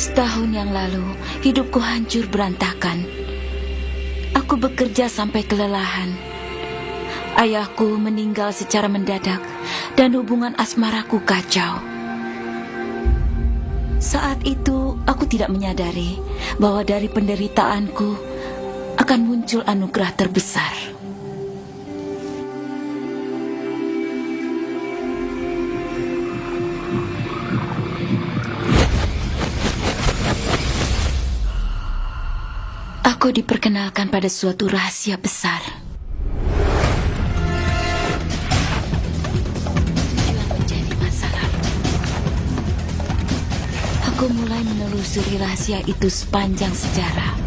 Setahun yang lalu, hidupku hancur berantakan. Aku bekerja sampai kelelahan. Ayahku meninggal secara mendadak dan hubungan asmaraku kacau. Saat itu, aku tidak menyadari bahwa dari penderitaanku akan muncul anugerah terbesar. Aku diperkenalkan pada suatu rahasia besar. Tujuan menjadi masalah. Aku mulai menelusuri rahasia itu sepanjang sejarah.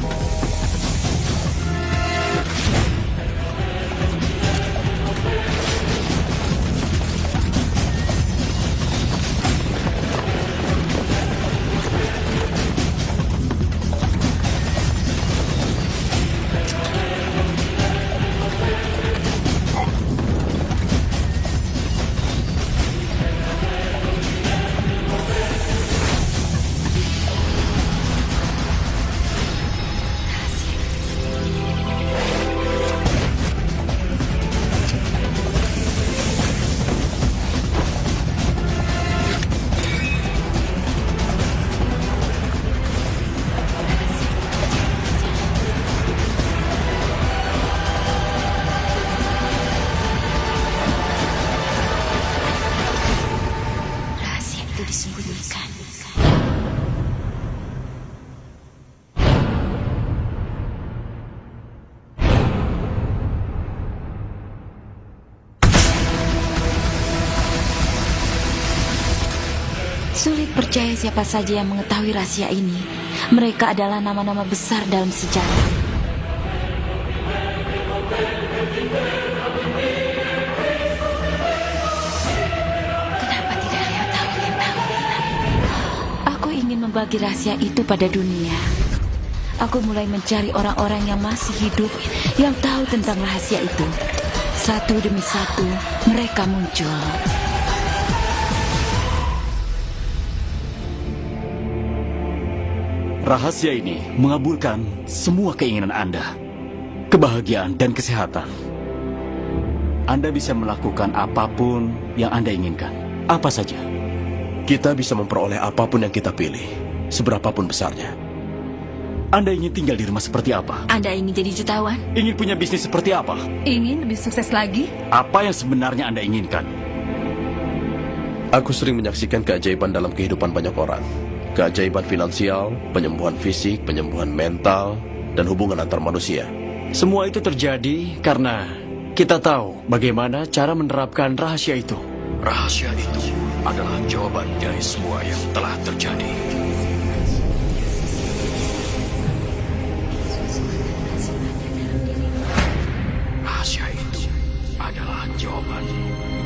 Disembunyikan. Sulit percaya siapa saja yang mengetahui rahasia ini. Mereka adalah nama-nama besar dalam sejarah. Bagi rahasia itu pada dunia. Aku mulai mencari orang-orang yang masih hidup yang tahu tentang rahasia itu. Satu demi satu mereka muncul. Rahasia ini mengabulkan semua keinginan Anda. Kebahagiaan dan kesehatan. Anda bisa melakukan apapun yang Anda inginkan. Apa saja. Kita bisa memperoleh apapun yang kita pilih. Seberapapun besarnya. Anda ingin tinggal di rumah seperti apa? Anda ingin jadi jutawan? Ingin punya bisnis seperti apa? Ingin lebih sukses lagi? Apa yang sebenarnya Anda inginkan? Aku sering menyaksikan keajaiban dalam kehidupan banyak orang. Keajaiban finansial, penyembuhan fisik, penyembuhan mental, dan hubungan antar manusia. Semua itu terjadi karena kita tahu bagaimana cara menerapkan rahasia itu. Rahasia itu adalah jawaban dari semua yang telah terjadi. Rahasia itu adalah jawaban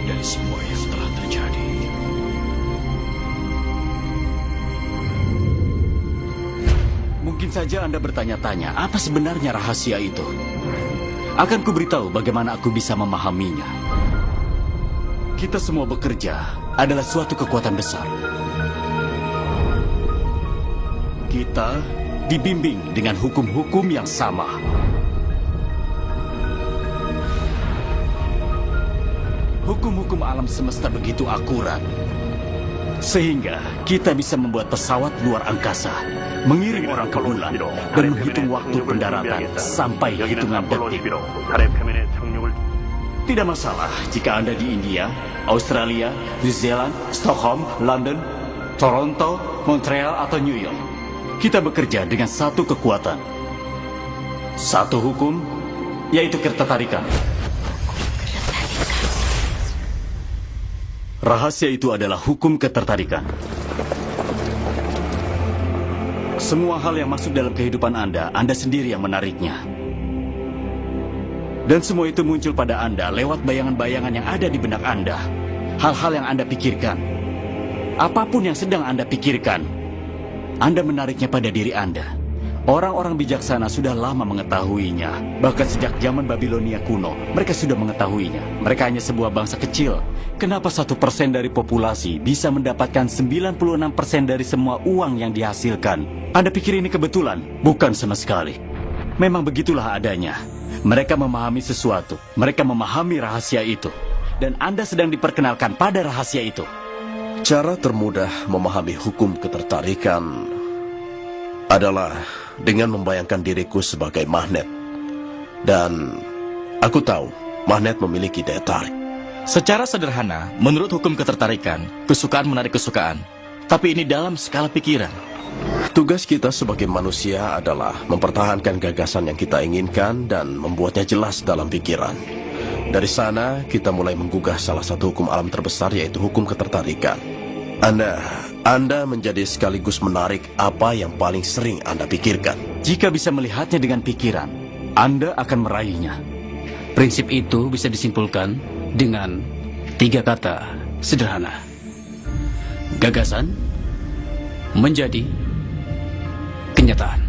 dari semua yang telah terjadi. Mungkin saja Anda bertanya-tanya, apa sebenarnya rahasia itu? Akan kuberitahu bagaimana aku bisa memahaminya. Kita semua bekerja adalah suatu kekuatan besar. Kita dibimbing dengan hukum-hukum yang sama. Hukum-hukum alam semesta begitu akurat, sehingga kita bisa membuat pesawat luar angkasa, mengirim orang ke bulan, dan menghitung waktu pendaratan sampai hitungan detik. Tidak masalah jika Anda di India, Australia, New Zealand, Stockholm, London, Toronto, Montreal, atau New York. Kita bekerja dengan satu kekuatan. Satu hukum, yaitu ketertarikan. Rahasia itu adalah hukum ketertarikan. Semua hal yang masuk dalam kehidupan Anda sendiri yang menariknya. Dan semua itu muncul pada Anda lewat bayangan-bayangan yang ada di benak Anda. Hal-hal yang Anda pikirkan. Apapun yang sedang Anda pikirkan, Anda menariknya pada diri Anda. Orang-orang bijaksana sudah lama mengetahuinya. Bahkan sejak zaman Babilonia kuno, mereka sudah mengetahuinya. Mereka hanya sebuah bangsa kecil. Kenapa 1% dari populasi bisa mendapatkan 96% dari semua uang yang dihasilkan? Anda pikir ini kebetulan? Bukan sama sekali. Memang begitulah adanya. Mereka memahami sesuatu. Mereka memahami rahasia itu. Dan Anda sedang diperkenalkan pada rahasia itu. Cara termudah memahami hukum ketertarikan adalah dengan membayangkan diriku sebagai magnet. Dan aku tahu magnet memiliki daya tarik. Secara sederhana, menurut hukum ketertarikan, kesukaan menarik kesukaan. Tapi ini dalam skala pikiran. Tugas kita sebagai manusia adalah mempertahankan gagasan yang kita inginkan dan membuatnya jelas dalam pikiran. Dari sana, kita mulai menggugah salah satu hukum alam terbesar, yaitu hukum ketertarikan. Anda menjadi sekaligus menarik apa yang paling sering Anda pikirkan. Jika bisa melihatnya dengan pikiran, Anda akan meraihnya. Prinsip itu bisa disimpulkan dengan 3 kata sederhana. Gagasan menjadi kenyataan.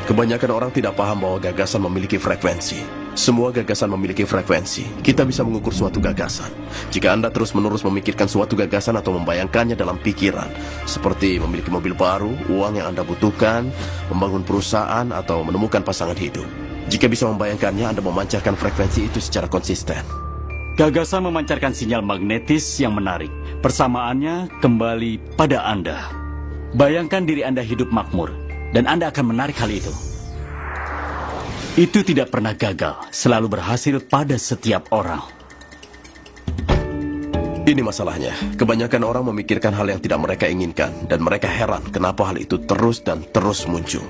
Kebanyakan orang tidak paham bahwa gagasan memiliki frekuensi. Semua gagasan memiliki frekuensi. Kita bisa mengukur suatu gagasan. Jika Anda terus-menerus memikirkan suatu gagasan atau membayangkannya dalam pikiran, seperti memiliki mobil baru, uang yang Anda butuhkan, membangun perusahaan, atau menemukan pasangan hidup. Jika bisa membayangkannya, Anda memancarkan frekuensi itu secara konsisten. Gagasan memancarkan sinyal magnetis yang menarik. Persamaannya kembali pada Anda. Bayangkan diri Anda hidup makmur, dan Anda akan menarik hal itu. Itu tidak pernah gagal, selalu berhasil pada setiap orang. Ini masalahnya. Kebanyakan orang memikirkan hal yang tidak mereka inginkan, dan mereka heran kenapa hal itu terus dan terus muncul.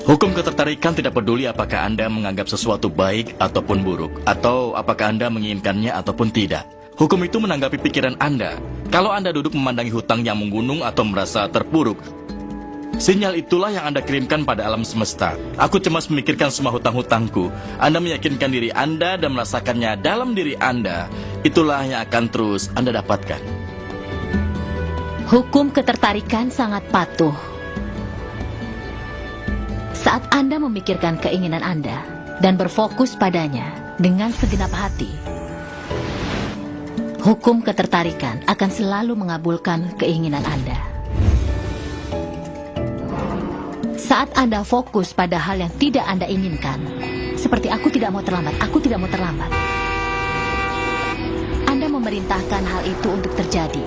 Hukum ketertarikan tidak peduli apakah Anda menganggap sesuatu baik ataupun buruk, atau apakah Anda menginginkannya ataupun tidak. Hukum itu menanggapi pikiran Anda. Kalau Anda duduk memandangi hutang yang menggunung atau merasa terpuruk, sinyal itulah yang Anda kirimkan pada alam semesta. Aku cemas memikirkan semua hutang-hutangku. Anda meyakinkan diri Anda dan merasakannya dalam diri Anda. Itulah yang akan terus Anda dapatkan. Hukum ketertarikan sangat patuh. Saat Anda memikirkan keinginan Anda dan berfokus padanya dengan segenap hati, hukum ketertarikan akan selalu mengabulkan keinginan Anda. Saat Anda fokus pada hal yang tidak Anda inginkan, seperti aku tidak mau terlambat, Anda memerintahkan hal itu untuk terjadi.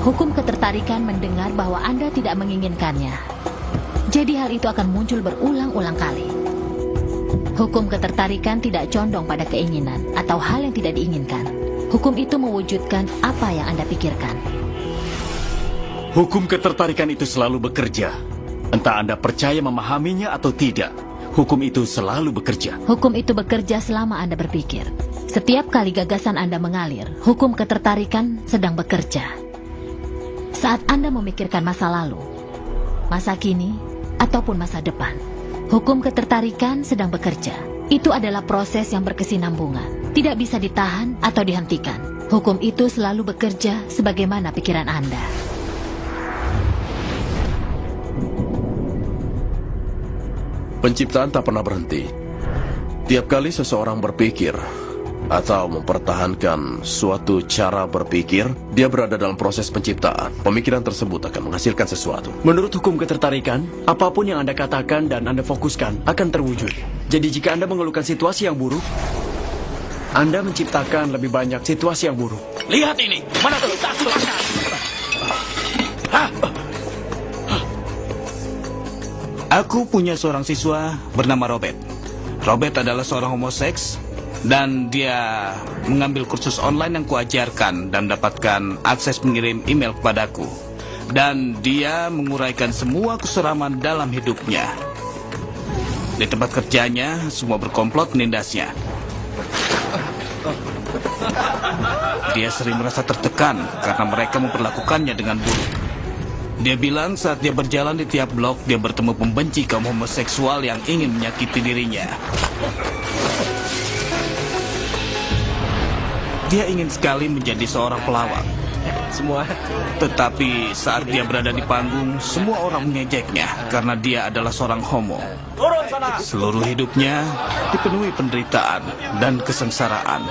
Hukum ketertarikan mendengar bahwa Anda tidak menginginkannya. Jadi hal itu akan muncul berulang-ulang kali. Hukum ketertarikan tidak condong pada keinginan atau hal yang tidak diinginkan. Hukum itu mewujudkan apa yang Anda pikirkan. Hukum ketertarikan itu selalu bekerja. Entah Anda percaya memahaminya atau tidak, hukum itu selalu bekerja. Hukum itu bekerja selama Anda berpikir. Setiap kali gagasan Anda mengalir, hukum ketertarikan sedang bekerja. Saat Anda memikirkan masa lalu, masa kini, ataupun masa depan, hukum ketertarikan sedang bekerja. Itu adalah proses yang berkesinambungan, tidak bisa ditahan atau dihentikan. Hukum itu selalu bekerja sebagaimana pikiran Anda. Penciptaan tak pernah berhenti. Tiap kali seseorang berpikir atau mempertahankan suatu cara berpikir, dia berada dalam proses penciptaan. Pemikiran tersebut akan menghasilkan sesuatu. Menurut hukum ketertarikan, apapun yang Anda katakan dan Anda fokuskan akan terwujud. Jadi jika Anda mengeluhkan situasi yang buruk, Anda menciptakan lebih banyak situasi yang buruk. Lihat ini, mana tuh? Aku punya seorang siswa bernama Robert. Robert adalah seorang homoseks dan dia mengambil kursus online yang kuajarkan dan mendapatkan akses mengirim email kepadaku. Dan dia menguraikan semua keseraman dalam hidupnya. Di tempat kerjanya, semua berkomplot menindasnya. Dia sering merasa tertekan karena mereka memperlakukannya dengan buruk. Dia bilang saat dia berjalan di tiap blok, dia bertemu pembenci kaum homoseksual yang ingin menyakiti dirinya. Dia ingin sekali menjadi seorang pelawak. semua. Tetapi saat dia berada di panggung, semua orang mengejeknya karena dia adalah seorang homo. Seluruh hidupnya dipenuhi penderitaan dan kesengsaraan.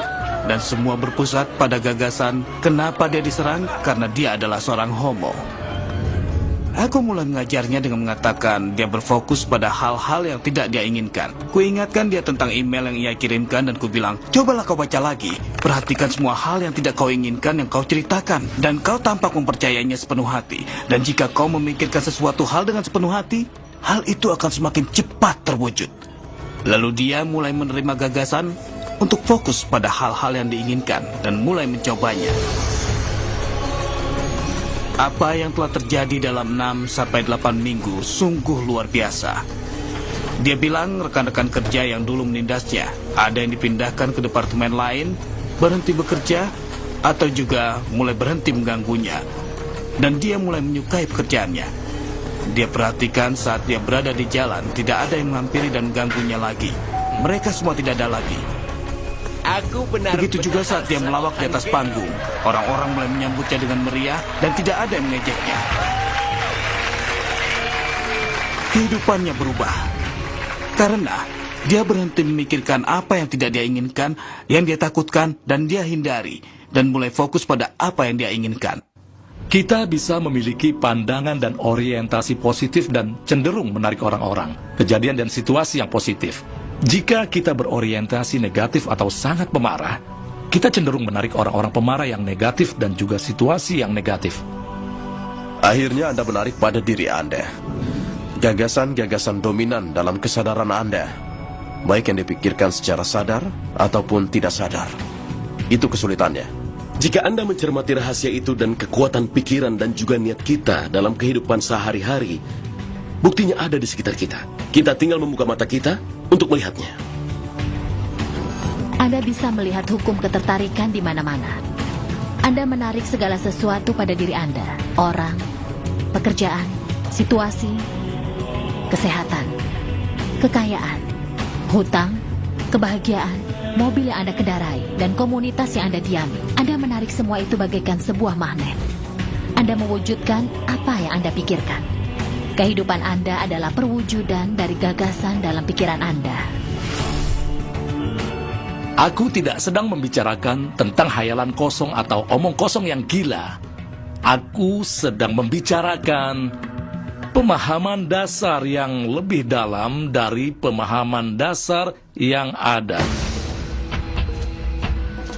Dan semua berpusat pada gagasan kenapa dia diserang karena dia adalah seorang homo. Aku mulai mengajarnya dengan mengatakan dia berfokus pada hal-hal yang tidak dia inginkan. Kuingatkan dia tentang email yang ia kirimkan dan kubilang, cobalah kau baca lagi. Perhatikan semua hal yang tidak kau inginkan yang kau ceritakan. Dan kau tampak mempercayainya sepenuh hati. Dan jika kau memikirkan sesuatu hal dengan sepenuh hati, hal itu akan semakin cepat terwujud. Lalu dia mulai menerima gagasan untuk fokus pada hal-hal yang diinginkan dan mulai mencobanya. Apa yang telah terjadi dalam 6-8 minggu sungguh luar biasa. Dia bilang rekan-rekan kerja yang dulu menindasnya, ada yang dipindahkan ke departemen lain, berhenti bekerja, atau juga mulai berhenti mengganggunya. Dan dia mulai menyukai pekerjaannya. Dia perhatikan saat dia berada di jalan, tidak ada yang menghampiri dan mengganggunya lagi. Mereka semua tidak ada lagi. Begitu juga saat dia melawak di atas panggung. Orang-orang mulai menyambutnya dengan meriah dan tidak ada yang mengejeknya. Kehidupannya berubah. Karena dia berhenti memikirkan apa yang tidak dia inginkan, yang dia takutkan dan dia hindari. Dan mulai fokus pada apa yang dia inginkan. Kita bisa memiliki pandangan dan orientasi positif dan cenderung menarik orang-orang, kejadian dan situasi yang positif. Jika kita berorientasi negatif atau sangat pemarah, kita cenderung menarik orang-orang pemarah yang negatif dan juga situasi yang negatif. Akhirnya Anda menarik pada diri Anda. Gagasan-gagasan dominan dalam kesadaran Anda, baik yang dipikirkan secara sadar ataupun tidak sadar. Itu kesulitannya. Jika Anda mencermati rahasia itu dan kekuatan pikiran dan juga niat kita dalam kehidupan sehari-hari, buktinya ada di sekitar kita. Kita tinggal membuka mata kita untuk melihatnya. Anda bisa melihat hukum ketertarikan di mana-mana. Anda menarik segala sesuatu pada diri Anda. Orang, pekerjaan, situasi, kesehatan, kekayaan, hutang, kebahagiaan, mobil yang Anda kendarai, dan komunitas yang Anda diami. Anda menarik semua itu bagaikan sebuah magnet. Anda mewujudkan apa yang Anda pikirkan. Kehidupan Anda adalah perwujudan dari gagasan dalam pikiran Anda. Aku tidak sedang membicarakan tentang hayalan kosong atau omong kosong yang gila. Aku sedang membicarakan pemahaman dasar yang lebih dalam dari pemahaman dasar yang ada.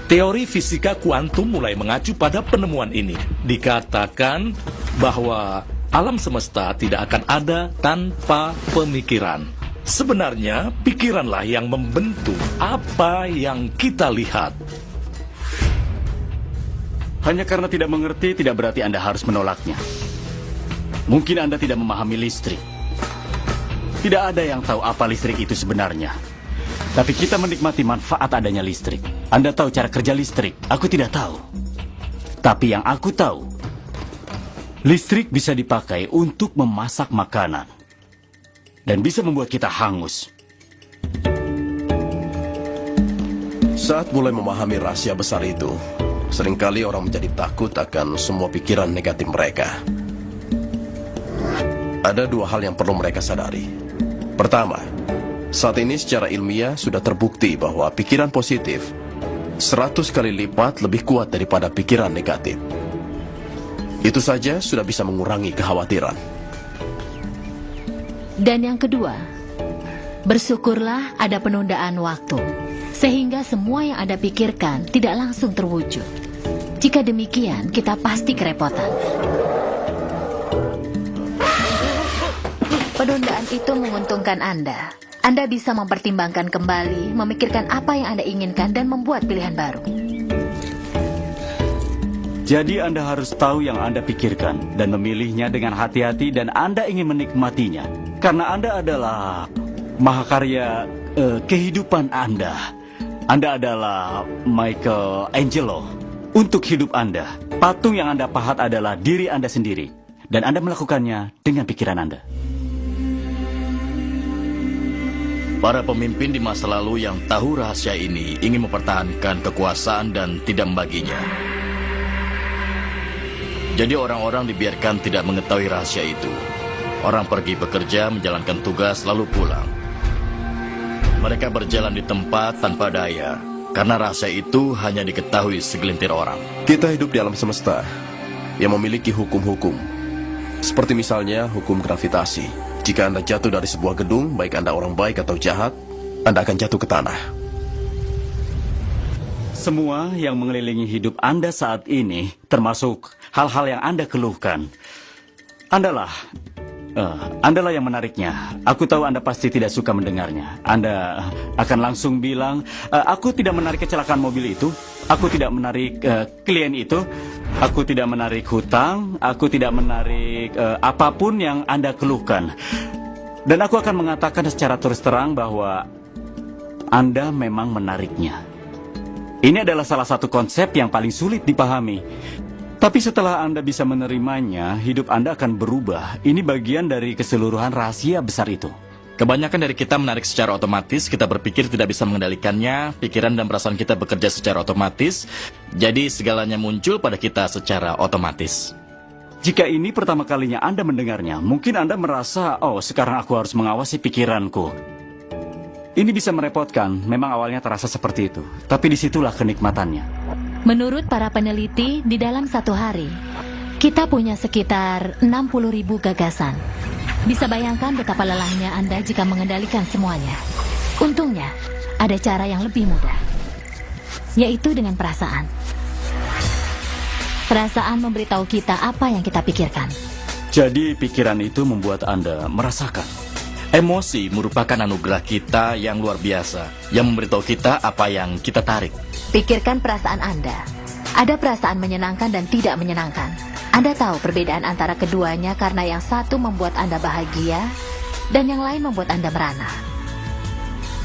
Teori fisika kuantum mulai mengacu pada penemuan ini. Dikatakan bahwa alam semesta tidak akan ada tanpa pemikiran. Sebenarnya, pikiranlah yang membentuk apa yang kita lihat. Hanya karena tidak mengerti, tidak berarti Anda harus menolaknya. Mungkin Anda tidak memahami listrik. Tidak ada yang tahu apa listrik itu sebenarnya. Tapi kita menikmati manfaat adanya listrik. Anda tahu cara kerja listrik, aku tidak tahu. Tapi yang aku tahu, listrik bisa dipakai untuk memasak makanan. Dan bisa membuat kita hangus. Saat mulai memahami rahasia besar itu, seringkali orang menjadi takut akan semua pikiran negatif mereka. Ada dua hal yang perlu mereka sadari. Pertama, saat ini secara ilmiah sudah terbukti bahwa pikiran positif 100 kali lipat lebih kuat daripada pikiran negatif. Itu saja sudah bisa mengurangi kekhawatiran. Dan yang kedua, bersyukurlah ada penundaan waktu, sehingga semua yang Anda pikirkan tidak langsung terwujud. Jika demikian, kita pasti kerepotan. Penundaan itu menguntungkan Anda. Anda bisa mempertimbangkan kembali, memikirkan apa yang Anda inginkan, dan membuat pilihan baru. Jadi Anda harus tahu yang Anda pikirkan dan memilihnya dengan hati-hati dan Anda ingin menikmatinya. Karena Anda adalah mahakarya kehidupan Anda. Anda adalah Michelangelo untuk hidup Anda. Patung yang Anda pahat adalah diri Anda sendiri. Dan Anda melakukannya dengan pikiran Anda. Para pemimpin di masa lalu yang tahu rahasia ini ingin mempertahankan kekuasaan dan tidak membaginya. Jadi orang-orang dibiarkan tidak mengetahui rahasia itu. Orang pergi bekerja, menjalankan tugas, lalu pulang. Mereka berjalan di tempat tanpa daya, karena rahasia itu hanya diketahui segelintir orang. Kita hidup di alam semesta yang memiliki hukum-hukum. Seperti misalnya hukum gravitasi. Jika Anda jatuh dari sebuah gedung, baik Anda orang baik atau jahat, Anda akan jatuh ke tanah. Semua yang mengelilingi hidup Anda saat ini, termasuk hal-hal yang Anda keluhkan, Andalah yang menariknya. Aku tahu Anda pasti tidak suka mendengarnya. Anda akan langsung bilang, aku tidak menarik kecelakaan mobil itu, aku tidak menarik klien itu, aku tidak menarik hutang, aku tidak menarik apapun yang Anda keluhkan. Dan aku akan mengatakan secara terus terang bahwa Anda memang menariknya. Ini adalah salah satu konsep yang paling sulit dipahami. Tapi setelah Anda bisa menerimanya, hidup Anda akan berubah. Ini bagian dari keseluruhan rahasia besar itu. Kebanyakan dari kita menarik secara otomatis, kita berpikir tidak bisa mengendalikannya, pikiran dan perasaan kita bekerja secara otomatis, jadi segalanya muncul pada kita secara otomatis. Jika ini pertama kalinya Anda mendengarnya, mungkin Anda merasa, oh sekarang aku harus mengawasi pikiranku. Ini bisa merepotkan, memang awalnya terasa seperti itu. Tapi disitulah kenikmatannya. Menurut para peneliti, di dalam satu hari, kita punya sekitar 60.000 gagasan. Bisa bayangkan betapa lelahnya Anda jika mengendalikan semuanya. Untungnya, ada cara yang lebih mudah, yaitu dengan perasaan. Perasaan memberitahu kita apa yang kita pikirkan. Jadi pikiran itu membuat Anda merasakan. Emosi merupakan anugerah kita yang luar biasa, yang memberitahu kita apa yang kita tarik. Pikirkan perasaan Anda. Ada perasaan menyenangkan dan tidak menyenangkan. Anda tahu perbedaan antara keduanya karena yang satu membuat Anda bahagia dan yang lain membuat Anda merana.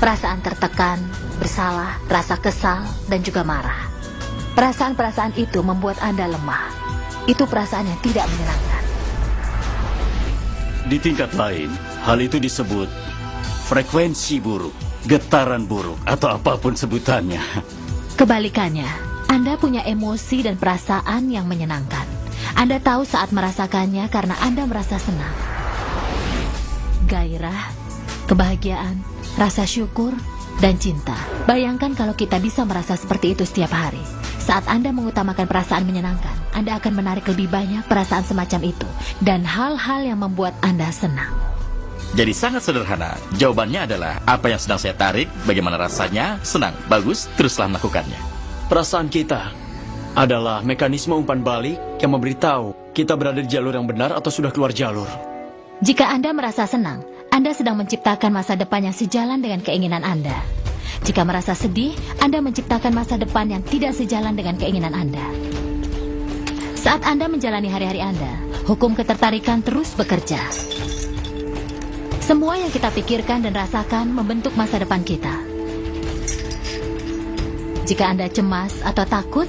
Perasaan tertekan, bersalah, rasa kesal, dan juga marah. Perasaan-perasaan itu membuat Anda lemah. Itu perasaan yang tidak menyenangkan. Di tingkat lain, hal itu disebut frekuensi buruk, getaran buruk, atau apapun sebutannya. Kebalikannya, Anda punya emosi dan perasaan yang menyenangkan. Anda tahu saat merasakannya karena Anda merasa senang. Gairah, kebahagiaan, rasa syukur, dan cinta. Bayangkan kalau kita bisa merasa seperti itu setiap hari. Saat Anda mengutamakan perasaan menyenangkan, Anda akan menarik lebih banyak perasaan semacam itu dan hal-hal yang membuat Anda senang. Jadi sangat sederhana. Jawabannya adalah apa yang sedang saya tarik, bagaimana rasanya, senang, bagus, teruslah melakukannya. Perasaan kita adalah mekanisme umpan balik yang memberitahu kita berada di jalur yang benar atau sudah keluar jalur. Jika Anda merasa senang, Anda sedang menciptakan masa depan yang sejalan dengan keinginan Anda. Jika merasa sedih, Anda menciptakan masa depan yang tidak sejalan dengan keinginan Anda. Saat Anda menjalani hari-hari Anda, hukum ketertarikan terus bekerja. Semua yang kita pikirkan dan rasakan membentuk masa depan kita. Jika Anda cemas atau takut,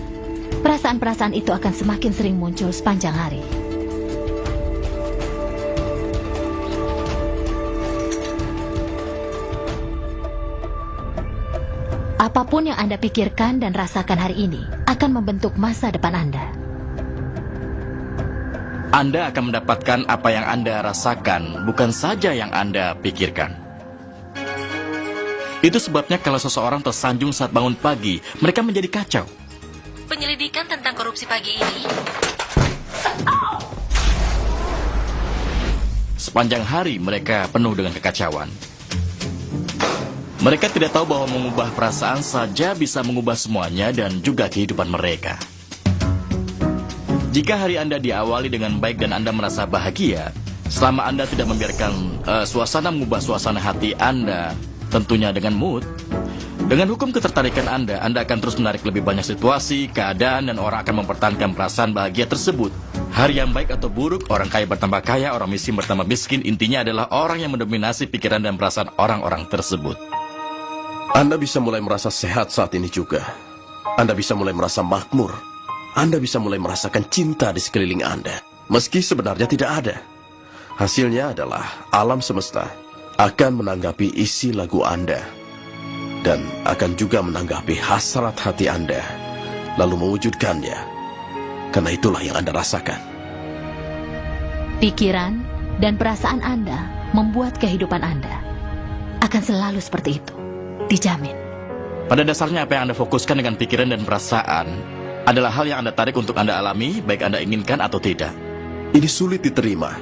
perasaan-perasaan itu akan semakin sering muncul sepanjang hari. Apapun yang Anda pikirkan dan rasakan hari ini akan membentuk masa depan Anda. Anda akan mendapatkan apa yang Anda rasakan, bukan saja yang Anda pikirkan. Itu sebabnya kalau seseorang tersanjung saat bangun pagi, mereka menjadi kacau. Penyelidikan tentang korupsi pagi ini. Sepanjang hari mereka penuh dengan kekacauan. Mereka tidak tahu bahwa mengubah perasaan saja bisa mengubah semuanya dan juga kehidupan mereka. Jika hari Anda diawali dengan baik dan Anda merasa bahagia, selama Anda tidak membiarkan suasana mengubah suasana hati Anda, tentunya dengan mood, dengan hukum ketertarikan Anda akan terus menarik lebih banyak situasi, keadaan, dan orang akan mempertahankan perasaan bahagia tersebut. Hari yang baik atau buruk, orang kaya bertambah kaya, orang miskin bertambah miskin, intinya adalah orang yang mendominasi pikiran dan perasaan orang-orang tersebut. Anda bisa mulai merasa sehat saat ini juga. Anda bisa mulai merasa makmur. Anda bisa mulai merasakan cinta di sekeliling Anda, meski sebenarnya tidak ada. Hasilnya adalah alam semesta akan menanggapi isi lagu Anda dan akan juga menanggapi hasrat hati Anda, lalu mewujudkannya. Karena itulah yang Anda rasakan. Pikiran dan perasaan Anda membuat kehidupan Anda akan selalu seperti itu. Dijamin. Pada dasarnya apa yang Anda fokuskan dengan pikiran dan perasaan adalah hal yang Anda tarik untuk Anda alami, baik Anda inginkan atau tidak. Ini sulit diterima.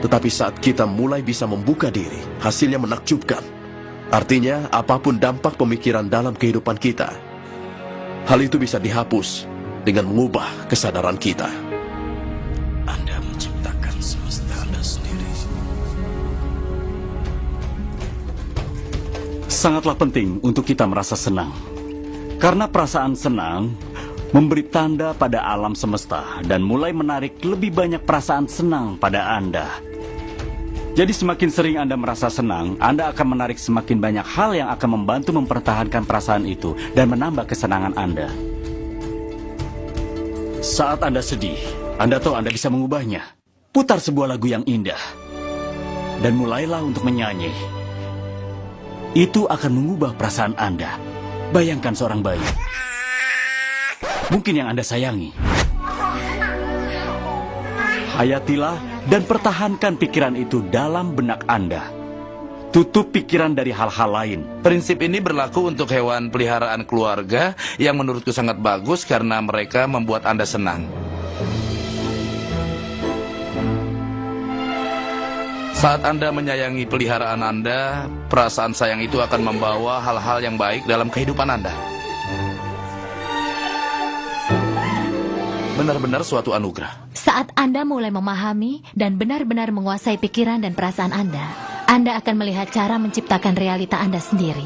Tetapi saat kita mulai bisa membuka diri, hasilnya menakjubkan. Artinya, apapun dampak pemikiran dalam kehidupan kita, hal itu bisa dihapus dengan mengubah kesadaran kita. Anda menciptakan semesta Anda sendiri. Sangatlah penting untuk kita merasa senang. Karena perasaan senang memberi tanda pada alam semesta dan mulai menarik lebih banyak perasaan senang pada Anda. Jadi semakin sering Anda merasa senang, Anda akan menarik semakin banyak hal yang akan membantu mempertahankan perasaan itu dan menambah kesenangan Anda. Saat Anda sedih, Anda tahu Anda bisa mengubahnya. Putar sebuah lagu yang indah dan mulailah untuk menyanyi. Itu akan mengubah perasaan Anda. Bayangkan seorang bayi, mungkin yang Anda sayangi. Hayatilah dan pertahankan pikiran itu dalam benak Anda. Tutup pikiran dari hal-hal lain. Prinsip ini berlaku untuk hewan peliharaan keluarga yang menurutku sangat bagus karena mereka membuat Anda senang. Saat Anda menyayangi peliharaan Anda, perasaan sayang itu akan membawa hal-hal yang baik dalam kehidupan Anda. Benar-benar suatu anugerah. Saat Anda mulai memahami dan benar-benar menguasai pikiran dan perasaan Anda akan melihat cara menciptakan realita Anda sendiri.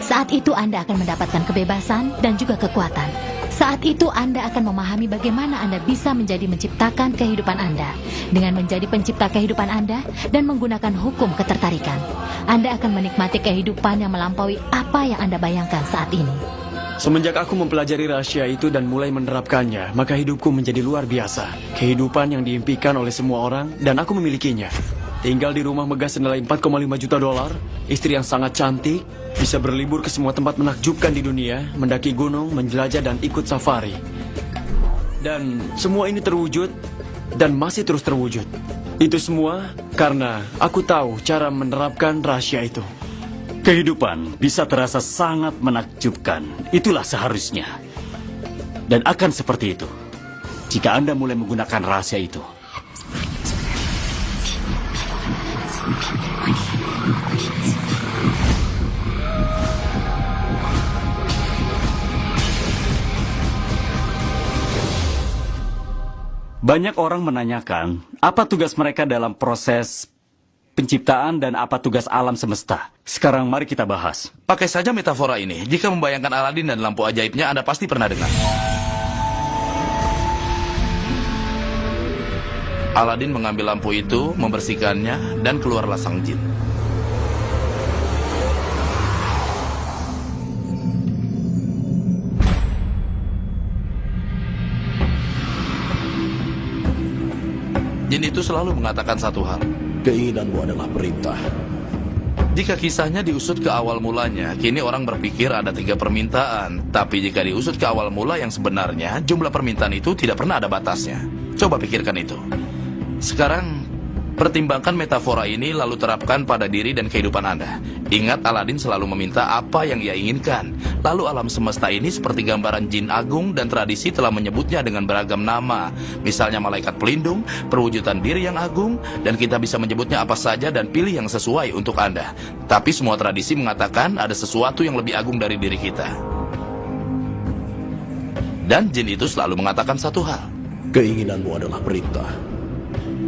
Saat itu Anda akan mendapatkan kebebasan dan juga kekuatan. Saat itu Anda akan memahami bagaimana Anda bisa menjadi menciptakan kehidupan Anda dengan menjadi pencipta kehidupan Anda dan menggunakan hukum ketertarikan. Anda akan menikmati kehidupan yang melampaui apa yang Anda bayangkan saat ini. Semenjak aku mempelajari rahasia itu dan mulai menerapkannya, maka hidupku menjadi luar biasa. Kehidupan yang diimpikan oleh semua orang dan aku memilikinya. Tinggal di rumah megah senilai 4,5 juta dolar, istri yang sangat cantik, bisa berlibur ke semua tempat menakjubkan di dunia, mendaki gunung, menjelajah dan ikut safari. Dan semua ini terwujud dan masih terus terwujud. Itu semua karena aku tahu cara menerapkan rahasia itu. Kehidupan bisa terasa sangat menakjubkan. Itulah seharusnya. Dan akan seperti itu jika Anda mulai menggunakan rahasia itu. Banyak orang menanyakan, apa tugas mereka dalam proses penciptaan dan apa tugas alam semesta. Sekarang mari kita bahas. Pakai saja metafora ini. Jika membayangkan Aladin dan lampu ajaibnya, Anda pasti pernah dengar. Aladin mengambil lampu itu, membersihkannya, dan keluarlah sang jin. Jin itu selalu mengatakan satu hal. Keinginanmu adalah perintah. Jika kisahnya diusut ke awal mulanya, kini orang berpikir ada 3 permintaan. Tapi jika diusut ke awal mula yang sebenarnya, jumlah permintaan itu tidak pernah ada batasnya. Coba pikirkan itu. Sekarang, pertimbangkan metafora ini lalu terapkan pada diri dan kehidupan Anda. Ingat, Aladin selalu meminta apa yang ia inginkan. Lalu alam semesta ini seperti gambaran jin agung dan tradisi telah menyebutnya dengan beragam nama. Misalnya malaikat pelindung, perwujudan diri yang agung, dan kita bisa menyebutnya apa saja dan pilih yang sesuai untuk Anda. Tapi semua tradisi mengatakan ada sesuatu yang lebih agung dari diri kita. Dan jin itu selalu mengatakan satu hal. Keinginanmu adalah perintah.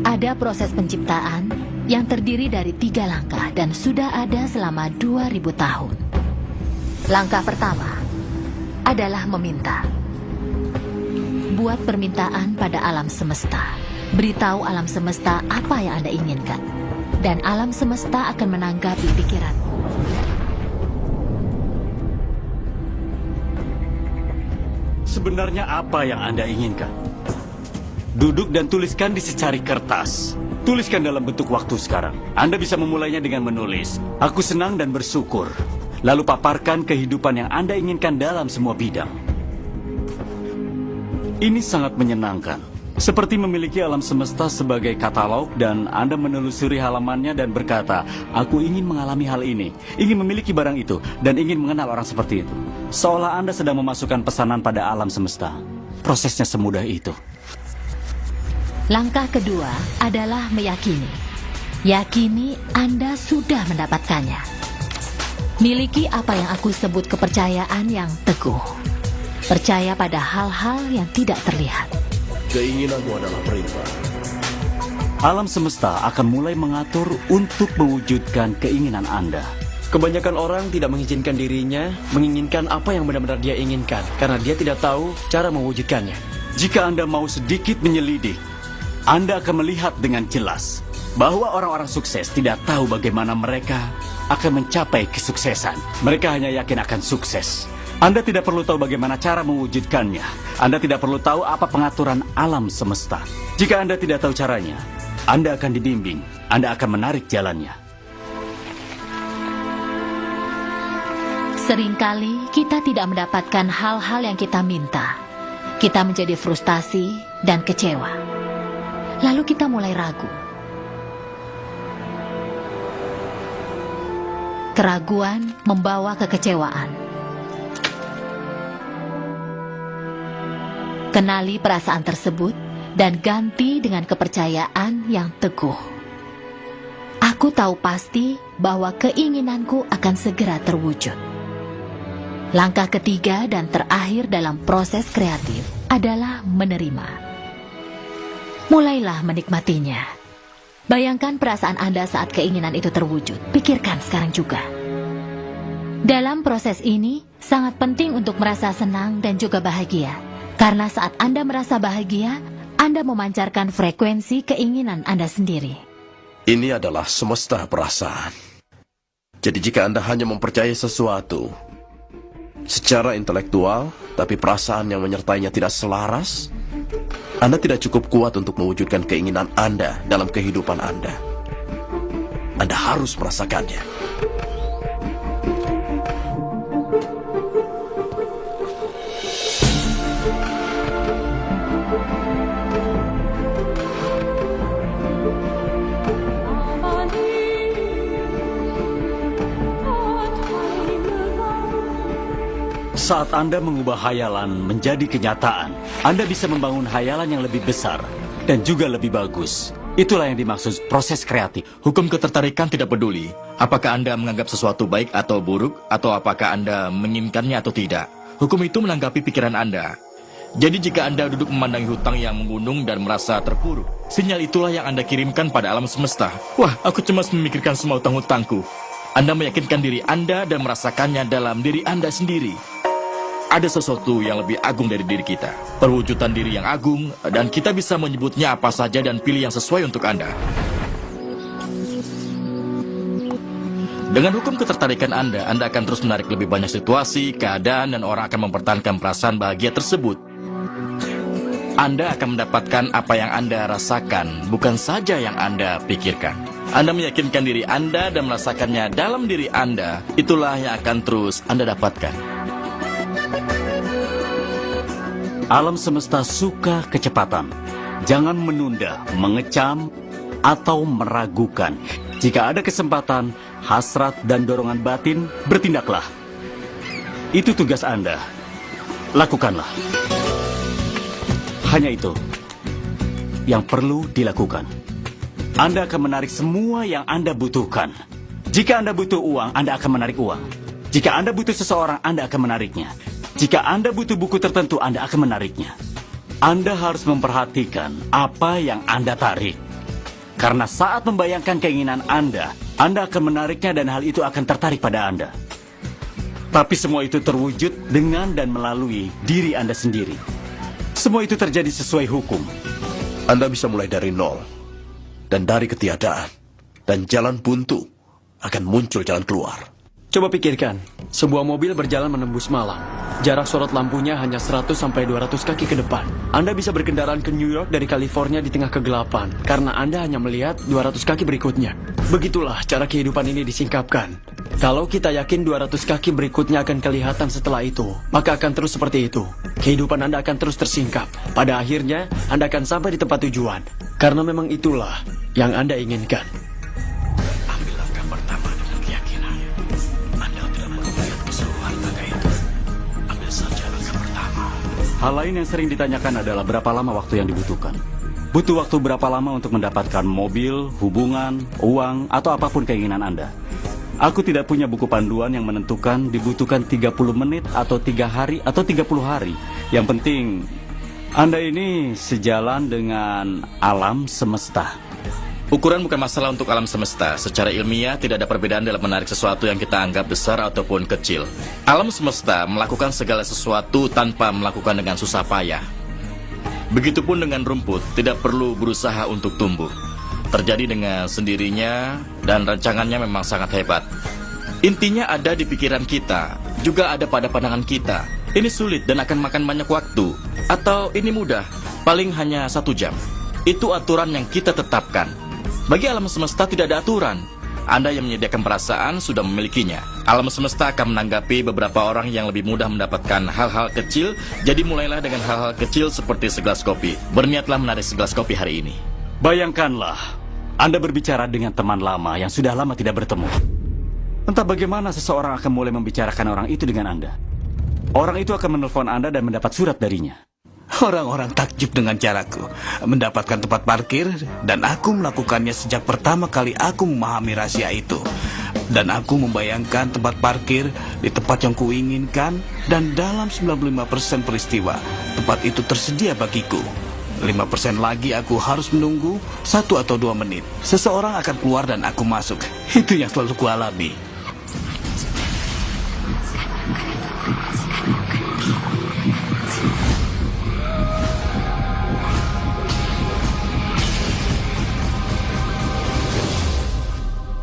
Ada proses penciptaan yang terdiri dari 3 langkah dan sudah ada selama 2000 tahun. Langkah pertama adalah meminta. Buat permintaan pada alam semesta. Beritahu alam semesta apa yang Anda inginkan. Dan alam semesta akan menanggapi pikiranmu. Sebenarnya apa yang Anda inginkan? Duduk dan tuliskan di secari kertas. Tuliskan dalam bentuk waktu sekarang. Anda bisa memulainya dengan menulis, "Aku senang dan bersyukur." Lalu paparkan kehidupan yang Anda inginkan dalam semua bidang. Ini sangat menyenangkan. Seperti memiliki alam semesta sebagai katalog dan Anda menelusuri halamannya dan berkata, aku ingin mengalami hal ini, ingin memiliki barang itu, dan ingin mengenal orang seperti itu. Seolah Anda sedang memasukkan pesanan pada alam semesta. Prosesnya semudah itu. Langkah kedua adalah meyakini. Yakini Anda sudah mendapatkannya. Miliki apa yang aku sebut kepercayaan yang teguh. Percaya pada hal-hal yang tidak terlihat. Keinginanmu adalah perintah. Alam semesta akan mulai mengatur untuk mewujudkan keinginan Anda. Kebanyakan orang tidak mengizinkan dirinya menginginkan apa yang benar-benar dia inginkan karena dia tidak tahu cara mewujudkannya. Jika Anda mau sedikit menyelidik, Anda akan melihat dengan jelas bahwa orang-orang sukses tidak tahu bagaimana mereka akan mencapai kesuksesan. Mereka hanya yakin akan sukses. Anda tidak perlu tahu bagaimana cara mewujudkannya. Anda tidak perlu tahu apa pengaturan alam semesta. Jika Anda tidak tahu caranya, Anda akan dibimbing. Anda akan menarik jalannya. Seringkali kita tidak mendapatkan hal-hal yang kita minta. Kita menjadi frustasi dan kecewa. Lalu kita mulai ragu. Keraguan membawa kekecewaan. Kenali perasaan tersebut dan ganti dengan kepercayaan yang teguh. Aku tahu pasti bahwa keinginanku akan segera terwujud. Langkah ketiga dan terakhir dalam proses kreatif adalah menerima. Mulailah menikmatinya. Bayangkan perasaan Anda saat keinginan itu terwujud. Pikirkan sekarang juga. Dalam proses ini, sangat penting untuk merasa senang dan juga bahagia. Karena saat Anda merasa bahagia, Anda memancarkan frekuensi keinginan Anda sendiri. Ini adalah semesta perasaan. Jadi jika Anda hanya mempercayai sesuatu secara intelektual, tapi perasaan yang menyertainya tidak selaras, Anda tidak cukup kuat untuk mewujudkan keinginan Anda dalam kehidupan Anda. Anda harus merasakannya. Saat Anda mengubah hayalan menjadi kenyataan, Anda bisa membangun hayalan yang lebih besar dan juga lebih bagus. Itulah yang dimaksud proses kreatif. Hukum ketertarikan tidak peduli apakah Anda menganggap sesuatu baik atau buruk, atau apakah Anda menginginkannya atau tidak. Hukum itu menanggapi pikiran Anda. Jadi jika Anda duduk memandangi hutang yang menggunung dan merasa terpuruk, sinyal itulah yang Anda kirimkan pada alam semesta. Wah, aku cemas memikirkan semua hutang-hutangku. Anda meyakinkan diri Anda dan merasakannya dalam diri Anda sendiri. Ada sesuatu yang lebih agung dari diri kita, perwujudan diri yang agung, dan kita bisa menyebutnya apa saja dan pilih yang sesuai untuk Anda. Dengan hukum ketertarikan Anda akan terus menarik lebih banyak situasi, keadaan, dan orang akan mempertahankan perasaan bahagia tersebut. Anda akan mendapatkan apa yang Anda rasakan, bukan saja yang Anda pikirkan. Anda meyakinkan diri Anda dan merasakannya dalam diri Anda, itulah yang akan terus Anda dapatkan. Alam semesta suka kecepatan. Jangan menunda, mengecam, atau meragukan. Jika ada kesempatan, hasrat dan dorongan batin, bertindaklah. Itu tugas Anda. Lakukanlah. Hanya itu yang perlu dilakukan. Anda akan menarik semua yang Anda butuhkan. Jika Anda butuh uang, Anda akan menarik uang. Jika Anda butuh seseorang, Anda akan menariknya. Jika Anda butuh buku tertentu, Anda akan menariknya. Anda harus memperhatikan apa yang Anda tarik. Karena saat membayangkan keinginan Anda akan menariknya dan hal itu akan tertarik pada Anda. Tapi semua itu terwujud dengan dan melalui diri Anda sendiri. Semua itu terjadi sesuai hukum. Anda bisa mulai dari nol dan dari ketiadaan. Dan jalan buntu akan muncul jalan keluar. Coba pikirkan, sebuah mobil berjalan menembus malam. Jarak sorot lampunya hanya 100 sampai 200 kaki ke depan. Anda bisa berkendaraan ke New York dari California di tengah kegelapan, karena Anda hanya melihat 200 kaki berikutnya. Begitulah cara kehidupan ini disingkapkan. Kalau kita yakin 200 kaki berikutnya akan kelihatan setelah itu, maka akan terus seperti itu. Kehidupan Anda akan terus tersingkap. Pada akhirnya, Anda akan sampai di tempat tujuan. Karena memang itulah yang Anda inginkan. Ambil langkah pertama dengan keyakinan. Anda tidak perlu melihat keseluruhan tangga itu. Ambil saja langkah pertama. Hal lain yang sering ditanyakan adalah berapa lama waktu yang dibutuhkan. Butuh waktu berapa lama untuk mendapatkan mobil, hubungan, uang, atau apapun keinginan Anda. Aku tidak punya buku panduan yang menentukan dibutuhkan 30 menit atau 3 hari atau 30 hari. Yang penting, Anda ini sejalan dengan alam semesta. Ukuran bukan masalah untuk alam semesta. Secara ilmiah, tidak ada perbedaan dalam menarik sesuatu yang kita anggap besar ataupun kecil. Alam semesta melakukan segala sesuatu tanpa melakukan dengan susah payah. Begitupun dengan rumput, tidak perlu berusaha untuk tumbuh. Terjadi dengan sendirinya dan rancangannya memang sangat hebat. Intinya ada di pikiran kita, juga ada pada pandangan kita. Ini sulit dan akan makan banyak waktu. Atau ini mudah, paling hanya 1 jam. Itu aturan yang kita tetapkan. Bagi alam semesta tidak ada aturan. Anda yang menyediakan perasaan sudah memilikinya. Alam semesta akan menanggapi beberapa orang yang lebih mudah mendapatkan hal-hal kecil. Jadi mulailah dengan hal-hal kecil seperti segelas kopi. Berniatlah menarik segelas kopi hari ini. Bayangkanlah, Anda berbicara dengan teman lama yang sudah lama tidak bertemu. Entah bagaimana seseorang akan mulai membicarakan orang itu dengan Anda. Orang itu akan menelpon Anda dan mendapat surat darinya. Orang-orang takjub dengan caraku mendapatkan tempat parkir, dan aku melakukannya sejak pertama kali aku memahami rahasia itu. Dan aku membayangkan tempat parkir di tempat yang kuinginkan, dan dalam 95% peristiwa, tempat itu tersedia bagiku. 5% lagi aku harus menunggu 1 atau 2 menit. Seseorang akan keluar dan aku masuk. Itu yang selalu kualami.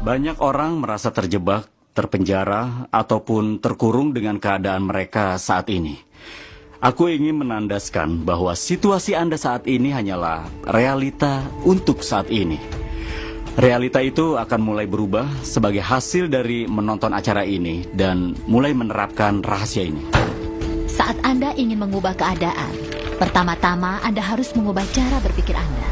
Banyak orang merasa terjebak, terpenjara, ataupun terkurung dengan keadaan mereka saat ini. Aku ingin menandaskan bahwa situasi Anda saat ini hanyalah realita untuk saat ini. Realita itu akan mulai berubah sebagai hasil dari menonton acara ini dan mulai menerapkan rahasia ini. Saat Anda ingin mengubah keadaan, pertama-tama Anda harus mengubah cara berpikir Anda.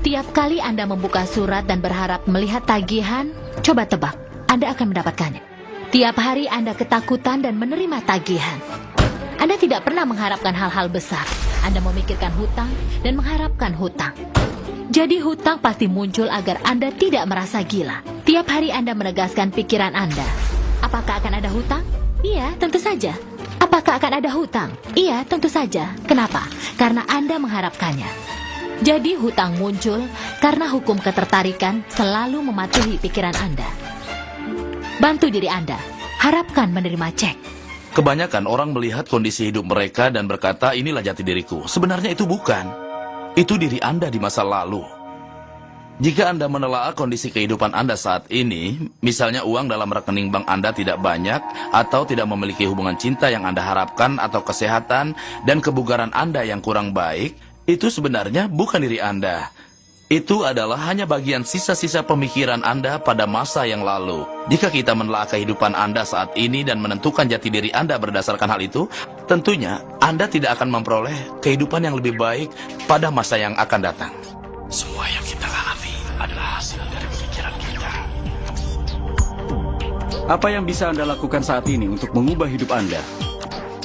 Tiap kali Anda membuka surat dan berharap melihat tagihan, coba tebak, Anda akan mendapatkannya. Tiap hari Anda ketakutan dan menerima tagihan. Anda tidak pernah mengharapkan hal-hal besar. Anda memikirkan hutang dan mengharapkan hutang. Jadi hutang pasti muncul agar Anda tidak merasa gila. Tiap hari Anda menegaskan pikiran Anda. Apakah akan ada hutang? Iya, tentu saja. Apakah akan ada hutang? Iya, tentu saja. Kenapa? Karena Anda mengharapkannya. Jadi hutang muncul karena hukum ketertarikan selalu mematuhi pikiran Anda. Bantu diri Anda. Harapkan menerima cek. Kebanyakan orang melihat kondisi hidup mereka dan berkata, inilah jati diriku. Sebenarnya itu bukan. Itu diri Anda di masa lalu. Jika Anda menelaah kondisi kehidupan Anda saat ini, misalnya uang dalam rekening bank Anda tidak banyak, atau tidak memiliki hubungan cinta yang Anda harapkan, atau kesehatan dan kebugaran Anda yang kurang baik, itu sebenarnya bukan diri Anda. Itu adalah hanya bagian sisa-sisa pemikiran Anda pada masa yang lalu. Jika kita menelaah kehidupan Anda saat ini dan menentukan jati diri Anda berdasarkan hal itu, tentunya Anda tidak akan memperoleh kehidupan yang lebih baik pada masa yang akan datang. Semua yang kita alami adalah hasil dari pikiran kita. Apa yang bisa Anda lakukan saat ini untuk mengubah hidup Anda?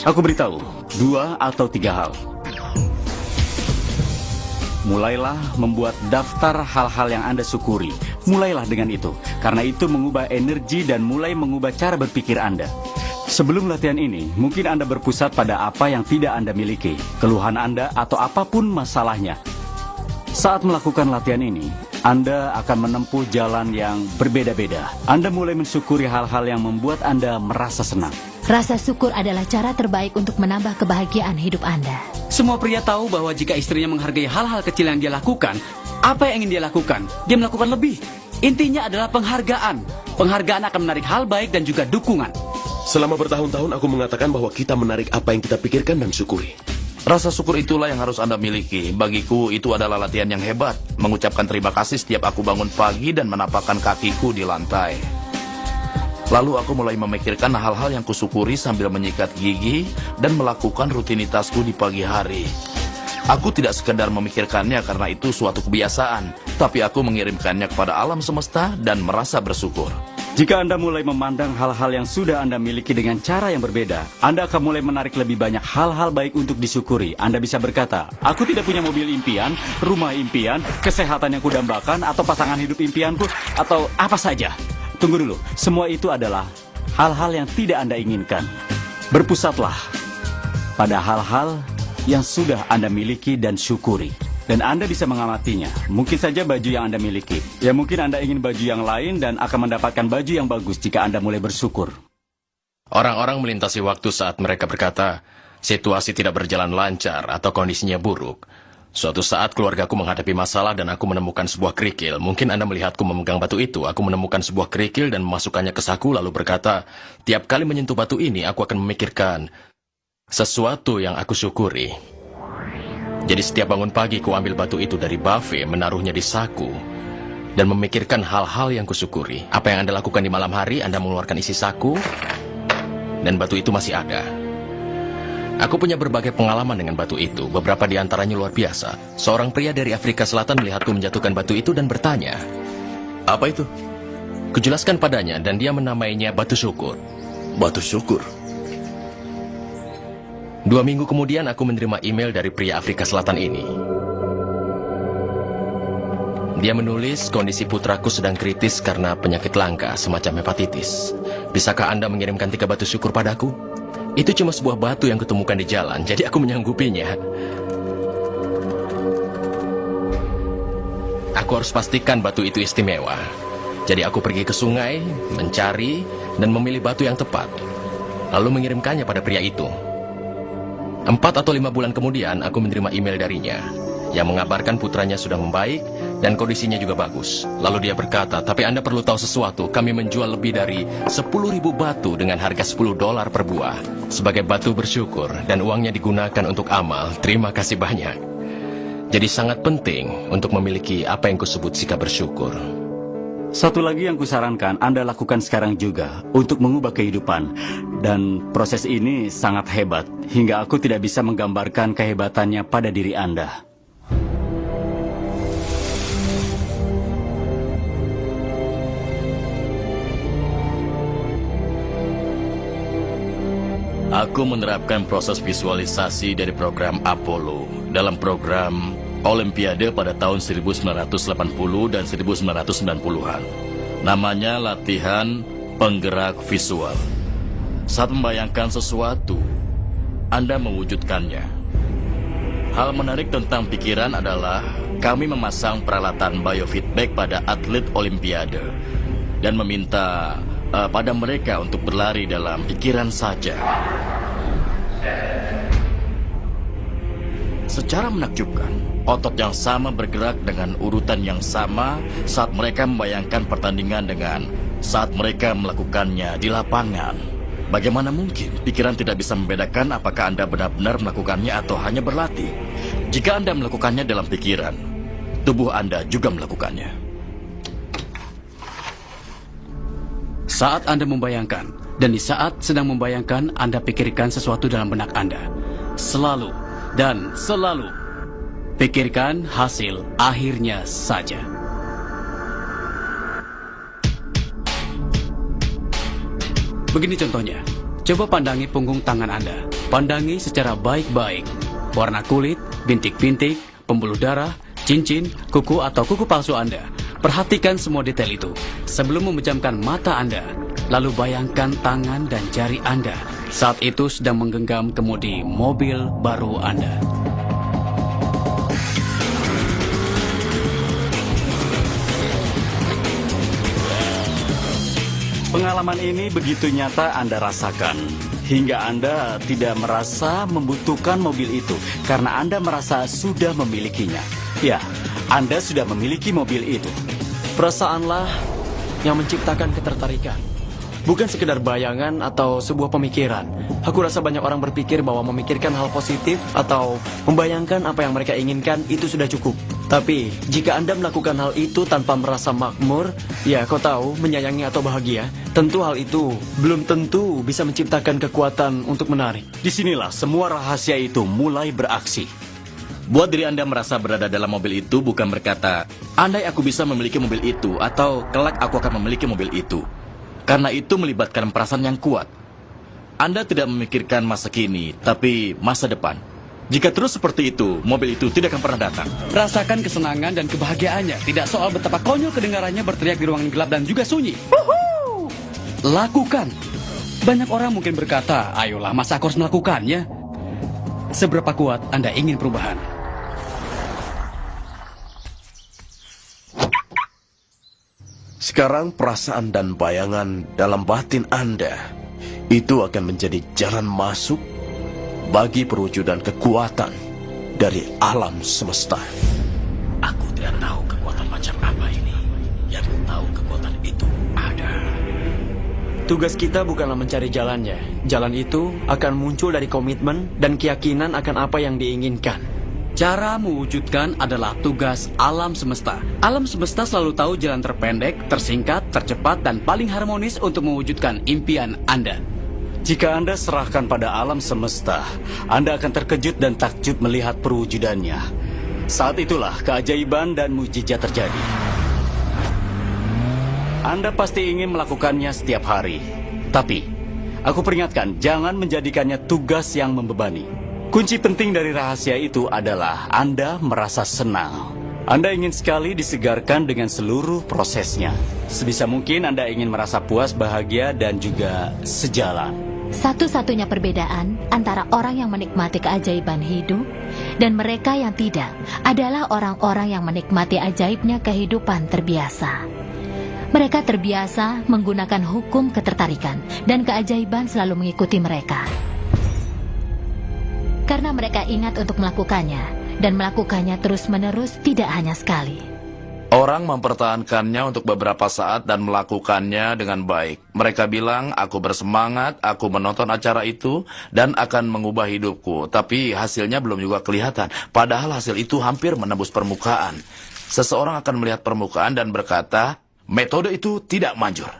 Aku beritahu, 2 atau 3 hal. Mulailah membuat daftar hal-hal yang Anda syukuri. Mulailah dengan itu, karena itu mengubah energi dan mulai mengubah cara berpikir Anda. Sebelum latihan ini, mungkin Anda berpusat pada apa yang tidak Anda miliki, keluhan Anda atau apapun masalahnya. Saat melakukan latihan ini, Anda akan menempuh jalan yang berbeda-beda. Anda mulai mensyukuri hal-hal yang membuat Anda merasa senang. Rasa syukur adalah cara terbaik untuk menambah kebahagiaan hidup Anda. Semua pria tahu bahwa jika istrinya menghargai hal-hal kecil yang dia lakukan, apa yang ingin dia lakukan? Dia melakukan lebih. Intinya adalah penghargaan. Penghargaan akan menarik hal baik dan juga dukungan. Selama bertahun-tahun aku mengatakan bahwa kita menarik apa yang kita pikirkan dan syukuri. Rasa syukur itulah yang harus Anda miliki. Bagiku itu adalah latihan yang hebat. Mengucapkan terima kasih setiap aku bangun pagi dan menapakkan kakiku di lantai. Lalu aku mulai memikirkan hal-hal yang kusyukuri sambil menyikat gigi dan melakukan rutinitasku di pagi hari. Aku tidak sekedar memikirkannya karena itu suatu kebiasaan, tapi aku mengirimkannya kepada alam semesta dan merasa bersyukur. Jika Anda mulai memandang hal-hal yang sudah Anda miliki dengan cara yang berbeda, Anda akan mulai menarik lebih banyak hal-hal baik untuk disyukuri. Anda bisa berkata, aku tidak punya mobil impian, rumah impian, kesehatan yang kudambakan, atau pasangan hidup impianku, atau apa saja. Tunggu dulu, semua itu adalah hal-hal yang tidak Anda inginkan. Berpusatlah pada hal-hal yang sudah Anda miliki dan syukuri. Dan Anda bisa mengamatinya. Mungkin saja baju yang Anda miliki. Ya mungkin Anda ingin baju yang lain dan akan mendapatkan baju yang bagus jika Anda mulai bersyukur. Orang-orang melintasi waktu saat mereka berkata, situasi tidak berjalan lancar atau kondisinya buruk. Suatu saat keluargaku menghadapi masalah dan aku menemukan sebuah kerikil. Mungkin Anda melihatku memegang batu itu. Aku menemukan sebuah kerikil dan memasukkannya ke saku lalu berkata, tiap kali menyentuh batu ini aku akan memikirkan sesuatu yang aku syukuri. Jadi setiap bangun pagi ku ambil batu itu dari buffet, menaruhnya di saku, dan memikirkan hal-hal yang kusyukuri. Apa yang Anda lakukan di malam hari, Anda mengeluarkan isi saku, dan batu itu masih ada. Aku punya berbagai pengalaman dengan batu itu, beberapa di antaranya luar biasa. Seorang pria dari Afrika Selatan melihatku menjatuhkan batu itu dan bertanya, "Apa itu?" Kujelaskan padanya dan dia menamainya batu syukur. Batu syukur? 2 minggu kemudian aku menerima email dari pria Afrika Selatan ini. Dia menulis kondisi putraku sedang kritis karena penyakit langka semacam hepatitis. Bisakah Anda mengirimkan 3 batu syukur padaku? Itu cuma sebuah batu yang kutemukan di jalan, jadi aku menyanggupinya. Aku harus pastikan batu itu istimewa. Jadi aku pergi ke sungai, mencari, dan memilih batu yang tepat. Lalu mengirimkannya pada pria itu. 4 atau 5 bulan kemudian, aku menerima email darinya yang mengabarkan putranya sudah membaik dan kondisinya juga bagus. Lalu dia berkata, tapi Anda perlu tahu sesuatu, kami menjual lebih dari 10.000 batu dengan harga $10 per buah sebagai batu bersyukur dan uangnya digunakan untuk amal. Terima kasih banyak. Jadi sangat penting untuk memiliki apa yang kusebut sikap bersyukur. Satu lagi yang kusarankan Anda lakukan sekarang juga untuk mengubah kehidupan. Dan proses ini sangat hebat, hingga aku tidak bisa menggambarkan kehebatannya pada diri Anda. Aku menerapkan proses visualisasi dari program Apollo dalam program Olimpiade pada tahun 1980 dan 1990-an. Namanya latihan penggerak visual. Saat membayangkan sesuatu, Anda mewujudkannya. Hal menarik tentang pikiran adalah kami memasang peralatan biofeedback pada atlet Olimpiade dan meminta pada mereka untuk berlari dalam pikiran saja. Secara menakjubkan, otot yang sama bergerak dengan urutan yang sama saat mereka membayangkan pertandingan dengan saat mereka melakukannya di lapangan. Bagaimana mungkin pikiran tidak bisa membedakan apakah Anda benar-benar melakukannya atau hanya berlatih? Jika Anda melakukannya dalam pikiran, tubuh Anda juga melakukannya. Saat Anda membayangkan, dan di saat sedang membayangkan, Anda pikirkan sesuatu dalam benak Anda. Selalu dan selalu pikirkan hasil akhirnya saja. Begini contohnya, coba pandangi punggung tangan Anda. Pandangi secara baik-baik. Warna kulit, bintik-bintik, pembuluh darah, cincin, kuku atau kuku palsu Anda. Perhatikan semua detail itu sebelum memejamkan mata Anda. Lalu bayangkan tangan dan jari Anda saat itu sedang menggenggam kemudi mobil baru Anda. Pengalaman ini begitu nyata Anda rasakan, hingga Anda tidak merasa membutuhkan mobil itu, karena Anda merasa sudah memilikinya. Ya, Anda sudah memiliki mobil itu. Perasaanlah yang menciptakan ketertarikan. Bukan sekedar bayangan atau sebuah pemikiran. Aku rasa banyak orang berpikir bahwa memikirkan hal positif atau membayangkan apa yang mereka inginkan itu sudah cukup. Tapi, jika Anda melakukan hal itu tanpa merasa makmur, ya kau tahu, menyayangi atau bahagia, tentu hal itu belum tentu bisa menciptakan kekuatan untuk menarik. Disinilah semua rahasia itu mulai beraksi. Buat diri Anda merasa berada dalam mobil itu bukan berkata, andai aku bisa memiliki mobil itu, atau kelak aku akan memiliki mobil itu. Karena itu melibatkan perasaan yang kuat. Anda tidak memikirkan masa kini, tapi masa depan. Jika terus seperti itu, mobil itu tidak akan pernah datang. Rasakan kesenangan dan kebahagiaannya. Tidak soal betapa konyol kedengarannya berteriak di ruangan gelap dan juga sunyi. Woohoo! Lakukan. Banyak orang mungkin berkata, ayolah masa aku harus melakukannya. Seberapa kuat Anda ingin perubahan? Sekarang perasaan dan bayangan dalam batin Anda itu akan menjadi jalan masuk bagi perwujudan kekuatan dari alam semesta. Aku tidak tahu kekuatan macam apa ini. Yang tahu kekuatan itu ada. Tugas kita bukanlah mencari jalannya. Jalan itu akan muncul dari komitmen dan keyakinan akan apa yang diinginkan. Cara mewujudkan adalah tugas alam semesta. Alam semesta selalu tahu jalan terpendek, tersingkat, tercepat, dan paling harmonis untuk mewujudkan impian Anda. Jika Anda serahkan pada alam semesta, Anda akan terkejut dan takjub melihat perwujudannya. Saat itulah keajaiban dan mujizat terjadi. Anda pasti ingin melakukannya setiap hari. Tapi, aku peringatkan, jangan menjadikannya tugas yang membebani. Kunci penting dari rahasia itu adalah Anda merasa senang. Anda ingin sekali disegarkan dengan seluruh prosesnya. Sebisa mungkin Anda ingin merasa puas, bahagia, dan juga sejalan. Satu-satunya perbedaan antara orang yang menikmati keajaiban hidup dan mereka yang tidak adalah orang-orang yang menikmati ajaibnya kehidupan terbiasa. Mereka terbiasa menggunakan hukum ketertarikan dan keajaiban selalu mengikuti mereka. Karena mereka ingat untuk melakukannya, dan melakukannya terus-menerus tidak hanya sekali. Orang mempertahankannya untuk beberapa saat dan melakukannya dengan baik. Mereka bilang, aku bersemangat, aku menonton acara itu, dan akan mengubah hidupku. Tapi hasilnya belum juga kelihatan. Padahal hasil itu hampir menembus permukaan. Seseorang akan melihat permukaan dan berkata, metode itu tidak manjur.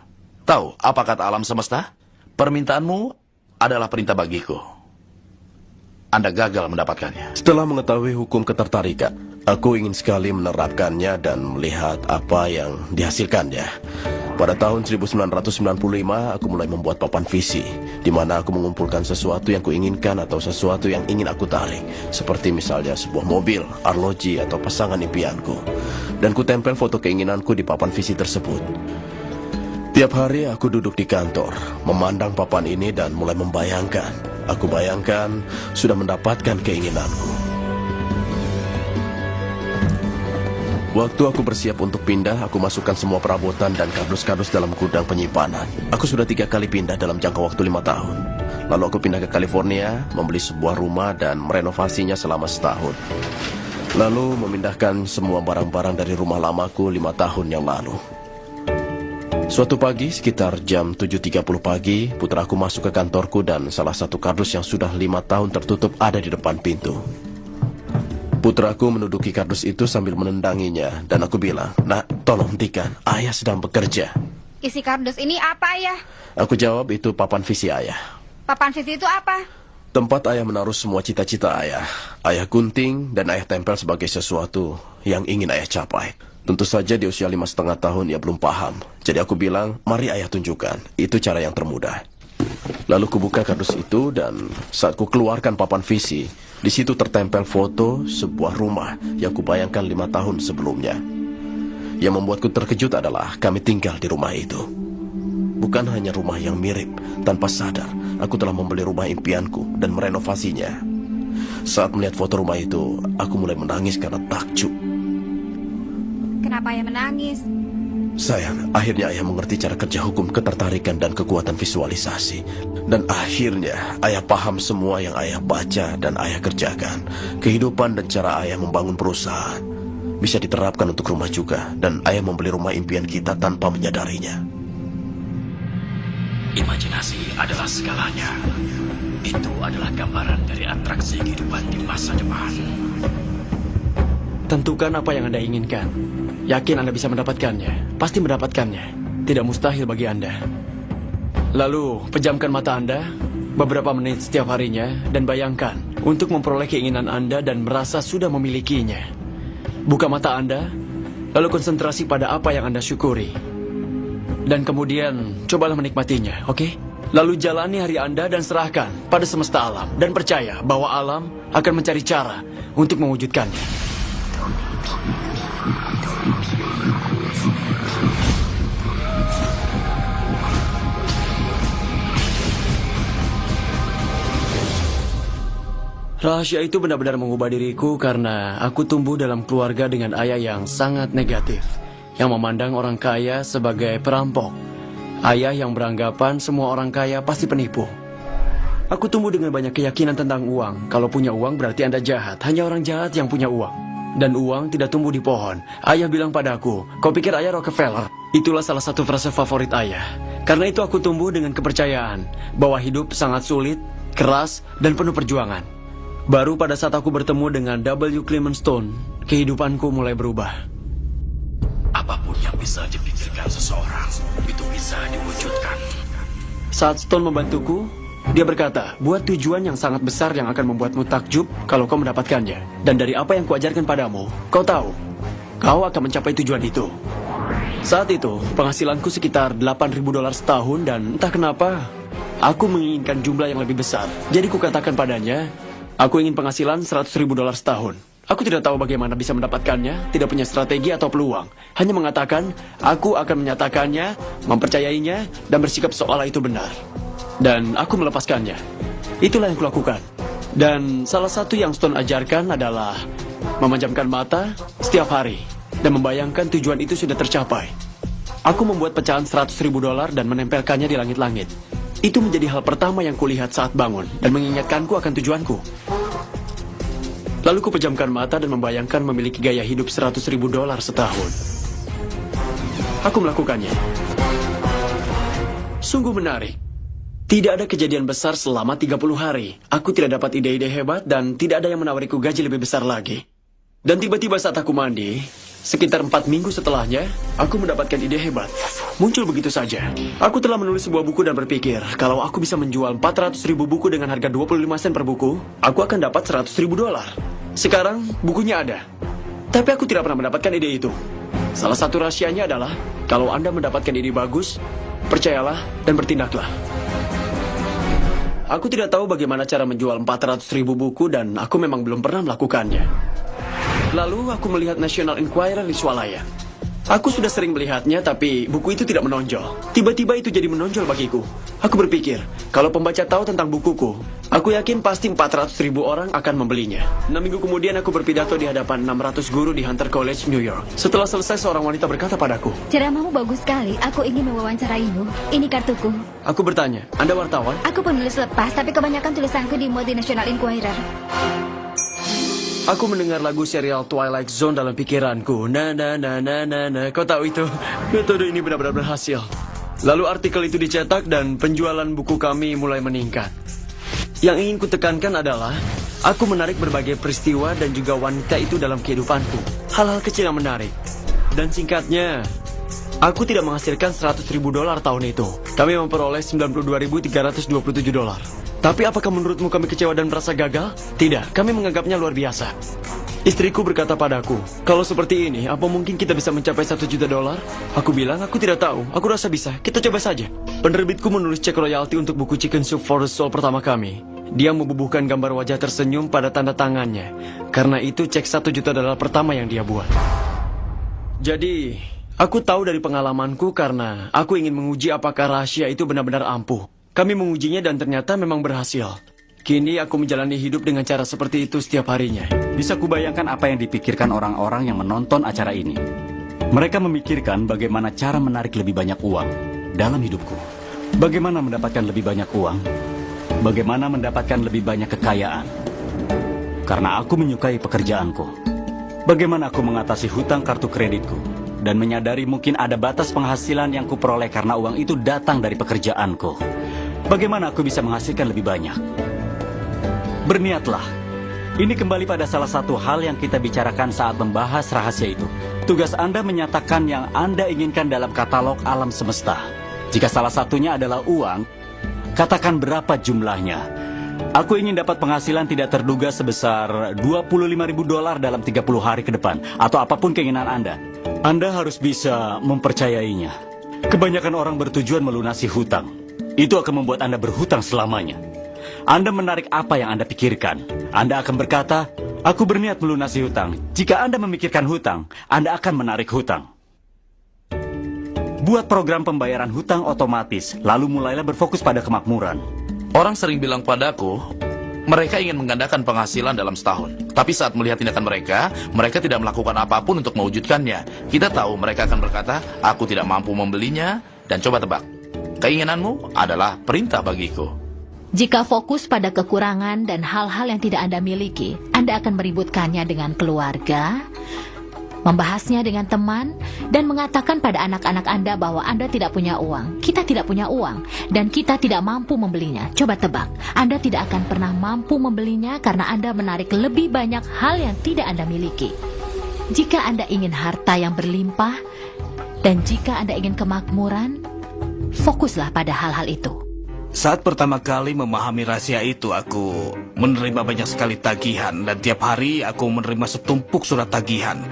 Tahu apa kata alam semesta? Permintaanmu adalah perintah bagiku. Anda gagal mendapatkannya. Setelah mengetahui hukum ketertarikan, aku ingin sekali menerapkannya dan melihat apa yang dihasilkannya. Pada tahun 1995, aku mulai membuat papan visi, di mana aku mengumpulkan sesuatu yang kuinginkan atau sesuatu yang ingin aku tarik, seperti misalnya sebuah mobil, arloji, atau pasangan impianku. Dan kutempel foto keinginanku di papan visi tersebut. Tiap hari aku duduk di kantor, memandang papan ini dan mulai membayangkan. Aku bayangkan sudah mendapatkan keinginanku. Waktu aku bersiap untuk pindah, aku masukkan semua perabotan dan kardus-kardus dalam gudang penyimpanan. Aku sudah 3 kali pindah dalam jangka waktu 5 tahun. Lalu aku pindah ke California, membeli sebuah rumah dan merenovasinya selama setahun. Lalu memindahkan semua barang-barang dari rumah lamaku 5 tahun yang lalu. Suatu pagi, sekitar jam 7.30 pagi, putraku masuk ke kantorku dan salah satu kardus yang sudah 5 tahun tertutup ada di depan pintu. Putraku menduduki kardus itu sambil menendanginya, dan aku bilang, "Nak, tolong hentikan, ayah sedang bekerja." Isi kardus ini apa, Ayah? Aku jawab, itu papan visi ayah. Papan visi itu apa? Tempat ayah menaruh semua cita-cita ayah. Ayah gunting dan ayah tempel sebagai sesuatu yang ingin ayah capai. Tentu saja di usia 5,5 tahun ia belum paham. Jadi aku bilang, mari ayah tunjukkan. Itu cara yang termudah. Lalu kubuka kardus itu dan saat ku keluarkan papan visi, di situ tertempel foto sebuah rumah yang kubayangkan 5 tahun sebelumnya. Yang membuatku terkejut adalah kami tinggal di rumah itu. Bukan hanya rumah yang mirip, tanpa sadar aku telah membeli rumah impianku dan merenovasinya. Saat melihat foto rumah itu, aku mulai menangis karena takjub. Kenapa Ayah menangis? Sayang, akhirnya ayah mengerti cara kerja hukum ketertarikan dan kekuatan visualisasi. Dan akhirnya ayah paham semua yang ayah baca dan ayah kerjakan. Kehidupan dan cara ayah membangun perusahaan. bisa diterapkan untuk rumah juga, dan ayah membeli rumah impian kita tanpa menyadarinya. Imajinasi adalah segalanya. Itu adalah gambaran dari atraksi kehidupan di masa depan. Tentukan apa yang Anda inginkan. Yakin Anda bisa mendapatkannya. Pasti mendapatkannya. Tidak mustahil bagi Anda. Lalu, pejamkan mata Anda beberapa menit setiap harinya dan bayangkan untuk memperoleh keinginan Anda dan merasa sudah memilikinya. Buka mata Anda, lalu konsentrasi pada apa yang Anda syukuri. Dan kemudian, cobalah menikmatinya, oke? Lalu jalani hari Anda dan serahkan pada semesta alam. Dan percaya bahwa alam akan mencari cara untuk mewujudkannya. Rahasia itu benar-benar mengubah diriku karena aku tumbuh dalam keluarga dengan ayah yang sangat negatif, yang memandang orang kaya sebagai perampok. Ayah yang beranggapan semua orang kaya pasti penipu. Aku tumbuh dengan banyak keyakinan tentang uang. Kalau punya uang berarti Anda jahat. Hanya orang jahat yang punya uang. Dan uang tidak tumbuh di pohon. Ayah bilang padaku, kau pikir ayah Rockefeller? Itulah salah satu frase favorit ayah. Karena itu aku tumbuh dengan kepercayaan bahwa hidup sangat sulit, keras, dan penuh perjuangan. Baru pada saat aku bertemu dengan W. Clement Stone, kehidupanku mulai berubah. Apapun yang bisa dipikirkan seseorang, itu bisa diwujudkan. Saat Stone membantuku, dia berkata, buat tujuan yang sangat besar yang akan membuatmu takjub kalau kau mendapatkannya. Dan dari apa yang kuajarkan padamu, kau tahu, kau akan mencapai tujuan itu. Saat itu, penghasilanku sekitar $8.000 setahun dan entah kenapa, aku menginginkan jumlah yang lebih besar. Jadi kukatakan padanya, aku ingin penghasilan $100.000 setahun. Aku tidak tahu bagaimana bisa mendapatkannya, tidak punya strategi atau peluang. Hanya mengatakan, aku akan menyatakannya, mempercayainya, dan bersikap seolah itu benar. Dan aku melepaskannya. Itulah yang kulakukan. Dan salah satu yang Stone ajarkan adalah memejamkan mata setiap hari dan membayangkan tujuan itu sudah tercapai. Aku membuat pecahan $100.000 dan menempelkannya di langit-langit. Itu menjadi hal pertama yang kulihat saat bangun dan mengingatkanku akan tujuanku. Lalu kupejamkan mata dan membayangkan memiliki gaya hidup $100.000 setahun. Aku melakukannya. Sungguh menarik. Tidak ada kejadian besar selama 30 hari. Aku tidak dapat ide-ide hebat dan tidak ada yang menawariku gaji lebih besar lagi. Dan tiba-tiba saat aku mandi, sekitar 4 minggu setelahnya, aku mendapatkan ide hebat. Muncul begitu saja. Aku telah menulis sebuah buku dan berpikir, kalau aku bisa menjual 400.000 buku dengan harga 25 sen per buku, aku akan dapat $100.000. Sekarang, bukunya ada. Tapi aku tidak pernah mendapatkan ide itu. Salah satu rahasianya adalah, kalau Anda mendapatkan ide bagus, percayalah dan bertindaklah. Aku tidak tahu bagaimana cara menjual 400.000 buku dan aku memang belum pernah melakukannya. Lalu aku melihat National Enquirer di swalayan. Aku sudah sering melihatnya, tapi buku itu tidak menonjol. Tiba-tiba itu jadi menonjol bagiku. Aku berpikir, kalau pembaca tahu tentang bukuku, aku yakin pasti 400.000 orang akan membelinya. 6 minggu kemudian aku berpidato di hadapan 600 guru di Hunter College, New York. Setelah selesai, seorang wanita berkata padaku, Ceramahmu bagus sekali, aku ingin mewawancaraimu. Ini kartuku. Aku bertanya, Anda wartawan? Aku penulis lepas, tapi kebanyakan tulisanku dimuat di National Enquirer. Aku mendengar lagu serial Twilight Zone dalam pikiranku. Na. Kau tahu itu? Metode ini benar-benar berhasil. Lalu artikel itu dicetak dan penjualan buku kami mulai meningkat. Yang ingin kutekankan adalah, aku menarik berbagai peristiwa dan juga wanita itu dalam kehidupanku. Hal-hal kecil yang menarik. Dan singkatnya, aku tidak menghasilkan $100.000 tahun itu. Kami memperoleh $92.327. Tapi apakah menurutmu kami kecewa dan merasa gagal? Tidak, kami menganggapnya luar biasa. Istriku berkata padaku, kalau seperti ini, apa mungkin kita bisa mencapai $1 juta? Aku bilang, aku tidak tahu, aku rasa bisa, kita coba saja. Penerbitku menulis cek royalti untuk buku Chicken Soup for the Soul pertama kami. Dia membubuhkan gambar wajah tersenyum pada tanda tangannya. Karena itu cek $1 juta pertama yang dia buat. Jadi, aku tahu dari pengalamanku karena aku ingin menguji apakah rahasia itu benar-benar ampuh. Kami mengujinya dan ternyata memang berhasil. Kini aku menjalani hidup dengan cara seperti itu setiap harinya. Bisa kubayangkan apa yang dipikirkan orang-orang yang menonton acara ini. Mereka memikirkan bagaimana cara menarik lebih banyak uang dalam hidupku. Bagaimana mendapatkan lebih banyak uang. Bagaimana mendapatkan lebih banyak kekayaan. Karena aku menyukai pekerjaanku. Bagaimana aku mengatasi hutang kartu kreditku dan menyadari mungkin ada batas penghasilan yang kuperoleh karena uang itu datang dari pekerjaanku. Bagaimana aku bisa menghasilkan lebih banyak? Berniatlah. Ini kembali pada salah satu hal yang kita bicarakan saat membahas rahasia itu. Tugas Anda menyatakan yang Anda inginkan dalam katalog alam semesta. Jika salah satunya adalah uang, katakan berapa jumlahnya. Aku ingin dapat penghasilan tidak terduga sebesar $25.000 dalam 30 hari ke depan, atau apapun keinginan Anda. Anda harus bisa mempercayainya. Kebanyakan orang bertujuan melunasi hutang. Itu akan membuat Anda berhutang selamanya. Anda menarik apa yang Anda pikirkan. Anda akan berkata, aku berniat melunasi hutang. Jika Anda memikirkan hutang, Anda akan menarik hutang. Buat program pembayaran hutang otomatis, lalu mulailah berfokus pada kemakmuran. Orang sering bilang padaku, mereka ingin menggandakan penghasilan dalam setahun. Tapi saat melihat tindakan mereka, mereka tidak melakukan apapun untuk mewujudkannya. Kita tahu mereka akan berkata, aku tidak mampu membelinya, dan coba tebak. Keinginanmu adalah perintah bagiku. Jika fokus pada kekurangan dan hal-hal yang tidak Anda miliki, Anda akan meributkannya dengan keluarga, membahasnya dengan teman, dan mengatakan pada anak-anak Anda bahwa Anda tidak punya uang. Kita tidak punya uang, dan kita tidak mampu membelinya. Coba tebak, Anda tidak akan pernah mampu membelinya karena Anda menarik lebih banyak hal yang tidak Anda miliki. Jika Anda ingin harta yang berlimpah, dan jika Anda ingin kemakmuran, fokuslah pada hal-hal itu. Saat pertama kali memahami rahasia itu, aku menerima banyak sekali tagihan, dan tiap hari aku menerima setumpuk surat tagihan.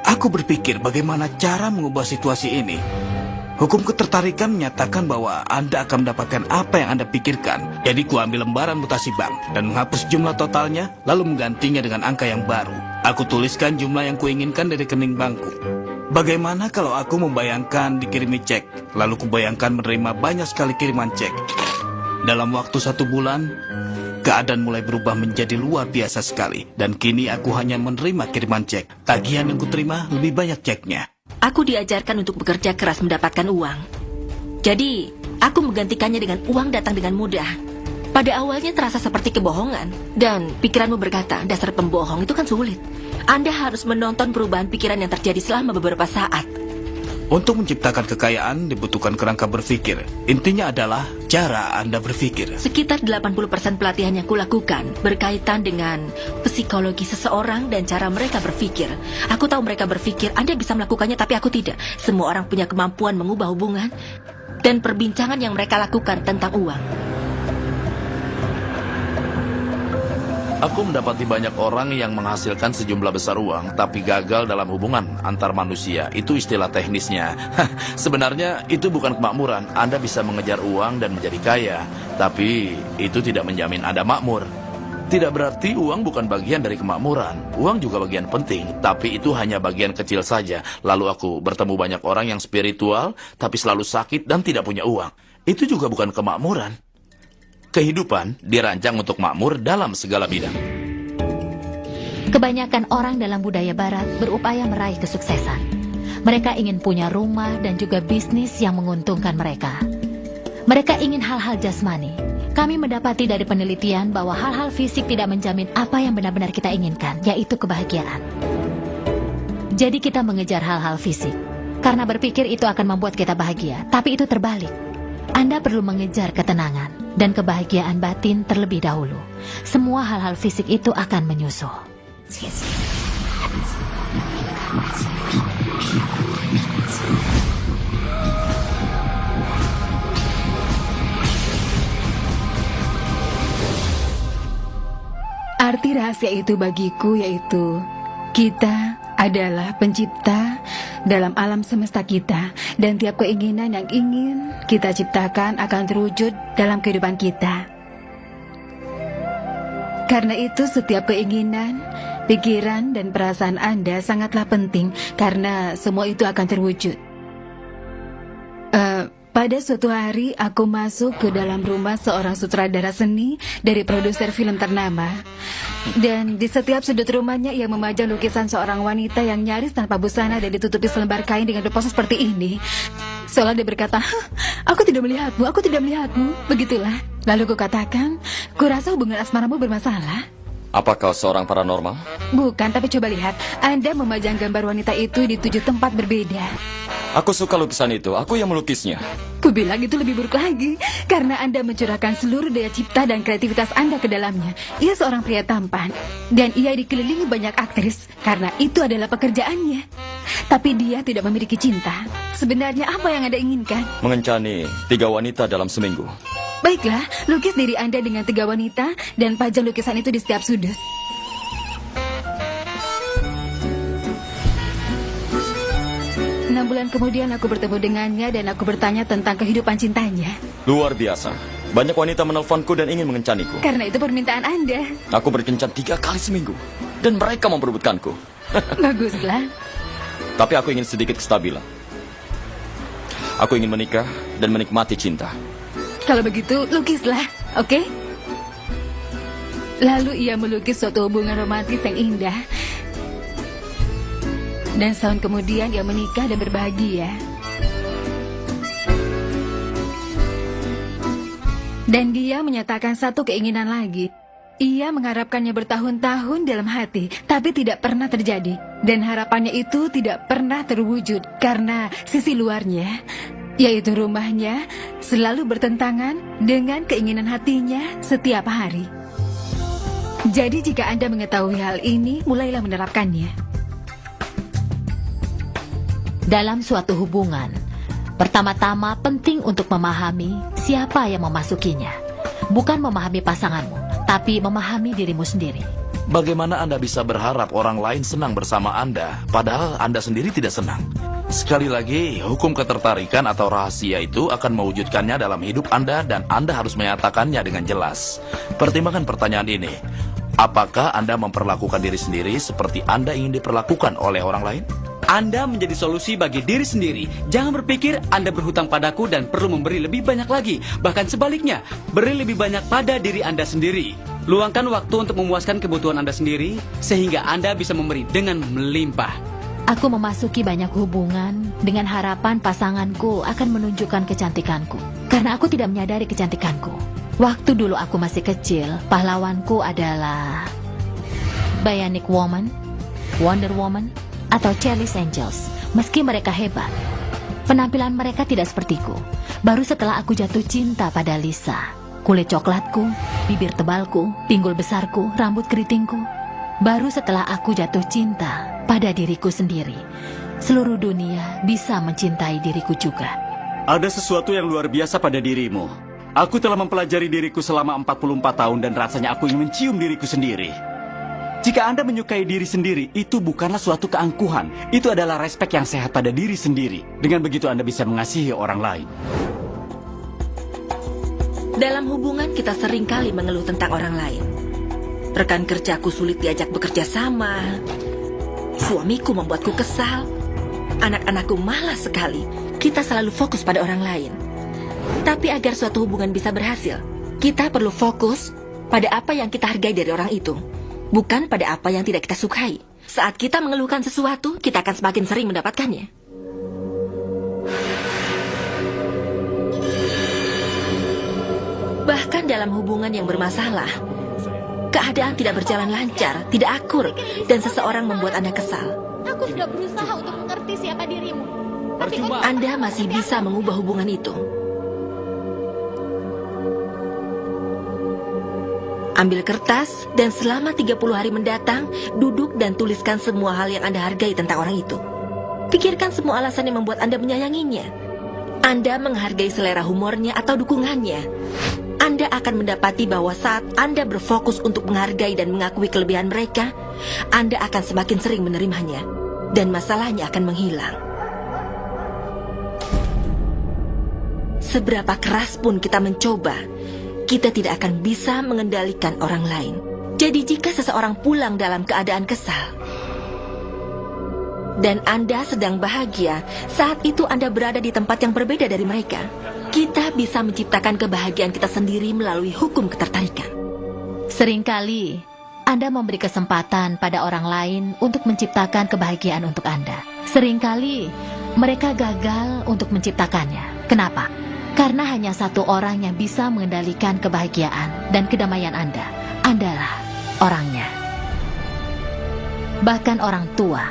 Aku berpikir bagaimana cara mengubah situasi ini. Hukum ketertarikan menyatakan bahwa Anda akan mendapatkan apa yang Anda pikirkan. Jadi ku ambil lembaran mutasi bank dan menghapus jumlah totalnya, lalu menggantinya dengan angka yang baru. Aku tuliskan jumlah yang kuinginkan dari rekening bankku. Bagaimana kalau aku membayangkan dikirimi cek, lalu kubayangkan menerima banyak sekali kiriman cek. Dalam waktu 1 bulan, keadaan mulai berubah menjadi luar biasa sekali. Dan kini aku hanya menerima kiriman cek. Tagihan yang kuterima lebih banyak ceknya. Aku diajarkan untuk bekerja keras mendapatkan uang. Jadi, aku menggantikannya dengan uang datang dengan mudah. Pada awalnya terasa seperti kebohongan. Dan pikiranmu berkata, dasar pembohong itu kan sulit. Anda harus menonton perubahan pikiran yang terjadi selama beberapa saat. Untuk menciptakan kekayaan dibutuhkan kerangka berpikir. Intinya adalah cara Anda berpikir. Sekitar 80% pelatihan yang kulakukan berkaitan dengan psikologi seseorang dan cara mereka berpikir. Aku tahu mereka berpikir, Anda bisa melakukannya tapi aku tidak. Semua orang punya kemampuan mengubah hubungan dan perbincangan yang mereka lakukan tentang uang. Aku mendapati banyak orang yang menghasilkan sejumlah besar uang, tapi gagal dalam hubungan antar manusia. Itu istilah teknisnya. Sebenarnya itu bukan kemakmuran. Anda bisa mengejar uang dan menjadi kaya, tapi itu tidak menjamin Anda makmur. Tidak berarti uang bukan bagian dari kemakmuran. Uang juga bagian penting, tapi itu hanya bagian kecil saja. Lalu aku bertemu banyak orang yang spiritual, tapi selalu sakit dan tidak punya uang. Itu juga bukan kemakmuran. Kehidupan dirancang untuk makmur dalam segala bidang. Kebanyakan orang dalam budaya barat berupaya meraih kesuksesan. Mereka ingin punya rumah dan juga bisnis yang menguntungkan mereka. Mereka ingin hal-hal jasmani. Kami mendapati dari penelitian bahwa hal-hal fisik tidak menjamin apa yang benar-benar kita inginkan, yaitu kebahagiaan. Jadi kita mengejar hal-hal fisik, karena berpikir itu akan membuat kita bahagia. Tapi itu terbalik. Anda perlu mengejar ketenangan dan kebahagiaan batin terlebih dahulu. Semua hal-hal fisik itu akan menyusul. Arti rahasia itu bagiku yaitu kita adalah pencipta dalam alam semesta kita, dan tiap keinginan yang ingin kita ciptakan akan terwujud dalam kehidupan kita. Karena itu setiap keinginan, pikiran, dan perasaan Anda sangatlah penting karena semua itu akan terwujud. Pada suatu hari aku masuk ke dalam rumah seorang sutradara seni dari produser film ternama. Dan di setiap sudut rumahnya ia memajang lukisan seorang wanita yang nyaris tanpa busana dan ditutupi selembar kain dengan berpose seperti ini. Seolah dia berkata, aku tidak melihatmu, aku tidak melihatmu. Begitulah. Lalu ku katakan, ku rasa hubungan asmaramu bermasalah. Apa kau seorang paranormal? Bukan, tapi coba lihat. Anda memajang gambar wanita itu di 7 tempat berbeda. Aku suka lukisan itu, aku yang melukisnya. Kubilang itu lebih buruk lagi, karena Anda mencurahkan seluruh daya cipta dan kreativitas Anda ke dalamnya. Ia seorang pria tampan, dan ia dikelilingi banyak aktris, karena itu adalah pekerjaannya. Tapi dia tidak memiliki cinta. Sebenarnya apa yang Anda inginkan? Mengencani 3 wanita dalam seminggu. Baiklah, lukis diri Anda dengan 3 wanita, dan pajang lukisan itu di setiap sudut. Enam bulan kemudian aku bertemu dengannya dan aku bertanya tentang kehidupan cintanya. Luar biasa. Banyak wanita menelponku dan ingin mengencaniku. Karena itu permintaan Anda. Aku berkencan 3 kali seminggu. Dan mereka memperebutkanku. Baguslah. Tapi aku ingin sedikit kestabilan. Aku ingin menikah dan menikmati cinta. Kalau begitu, lukislah, oke? Lalu ia melukis suatu hubungan romantis yang indah. Dan setahun kemudian ia menikah dan berbahagia. Dan dia menyatakan satu keinginan lagi. Ia mengharapkannya bertahun-tahun dalam hati, tapi tidak pernah terjadi. Dan harapannya itu tidak pernah terwujud karena sisi luarnya, yaitu rumahnya, selalu bertentangan dengan keinginan hatinya setiap hari. Jadi jika Anda mengetahui hal ini, mulailah menerapkannya. Dalam suatu hubungan, pertama-tama penting untuk memahami siapa yang memasukinya. Bukan memahami pasanganmu, tapi memahami dirimu sendiri. Bagaimana Anda bisa berharap orang lain senang bersama Anda, padahal Anda sendiri tidak senang? Sekali lagi, hukum ketertarikan atau rahasia itu akan mewujudkannya dalam hidup Anda dan Anda harus menyatakannya dengan jelas. Pertimbangkan pertanyaan ini. Apakah Anda memperlakukan diri sendiri seperti Anda ingin diperlakukan oleh orang lain? Anda menjadi solusi bagi diri sendiri. Jangan berpikir Anda berhutang padaku dan perlu memberi lebih banyak lagi. Bahkan sebaliknya, beri lebih banyak pada diri Anda sendiri. Luangkan waktu untuk memuaskan kebutuhan Anda sendiri, sehingga Anda bisa memberi dengan melimpah. Aku memasuki banyak hubungan dengan harapan pasanganku akan menunjukkan kecantikanku. Karena aku tidak menyadari kecantikanku. Waktu dulu aku masih kecil, pahlawanku adalah Bionic Woman, Wonder Woman, atau Charlie's Angels. Meski mereka hebat, penampilan mereka tidak sepertiku. Baru setelah aku jatuh cinta pada Lisa, kulit coklatku, bibir tebalku, pinggul besarku, rambut keritingku. Baru setelah aku jatuh cinta pada diriku sendiri, seluruh dunia bisa mencintai diriku juga. Ada sesuatu yang luar biasa pada dirimu. Aku telah mempelajari diriku selama 44 tahun dan rasanya aku ingin mencium diriku sendiri. Jika Anda menyukai diri sendiri, itu bukanlah suatu keangkuhan. Itu adalah respek yang sehat pada diri sendiri. Dengan begitu Anda bisa mengasihi orang lain. Dalam hubungan kita seringkali mengeluh tentang orang lain. Rekan kerjaku sulit diajak bekerja sama. Suamiku membuatku kesal. Anak-anakku malas sekali. Kita selalu fokus pada orang lain. Tapi agar suatu hubungan bisa berhasil, kita perlu fokus pada apa yang kita hargai dari orang itu. Bukan pada apa yang tidak kita sukai. Saat kita mengeluhkan sesuatu, kita akan semakin sering mendapatkannya. Bahkan dalam hubungan yang bermasalah, keadaan tidak berjalan lancar, tidak akur, dan seseorang membuat Anda kesal. Aku sudah berusaha untuk mengerti siapa dirimu. Tapi Anda masih bisa mengubah hubungan itu. Ambil kertas dan selama 30 hari mendatang, duduk dan tuliskan semua hal yang Anda hargai tentang orang itu. Pikirkan semua alasan yang membuat Anda menyayanginya. Anda menghargai selera humornya atau dukungannya. Anda akan mendapati bahwa saat Anda berfokus untuk menghargai dan mengakui kelebihan mereka, Anda akan semakin sering menerimanya, dan masalahnya akan menghilang. Seberapa keras pun kita mencoba, kita tidak akan bisa mengendalikan orang lain. Jadi jika seseorang pulang dalam keadaan kesal, dan Anda sedang bahagia, saat itu Anda berada di tempat yang berbeda dari mereka. Kita bisa menciptakan kebahagiaan kita sendiri melalui hukum ketertarikan. Seringkali Anda memberi kesempatan pada orang lain untuk menciptakan kebahagiaan untuk Anda. Seringkali mereka gagal untuk menciptakannya. Kenapa? Karena hanya satu orang yang bisa mengendalikan kebahagiaan dan kedamaian Anda. Andalah orangnya. Bahkan orang tua,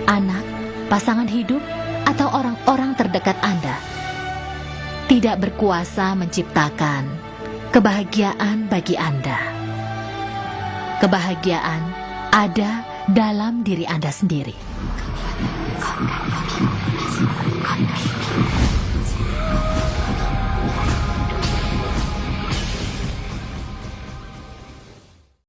anak, pasangan hidup, atau orang-orang terdekat Anda tidak berkuasa menciptakan kebahagiaan bagi Anda. Kebahagiaan ada dalam diri Anda sendiri.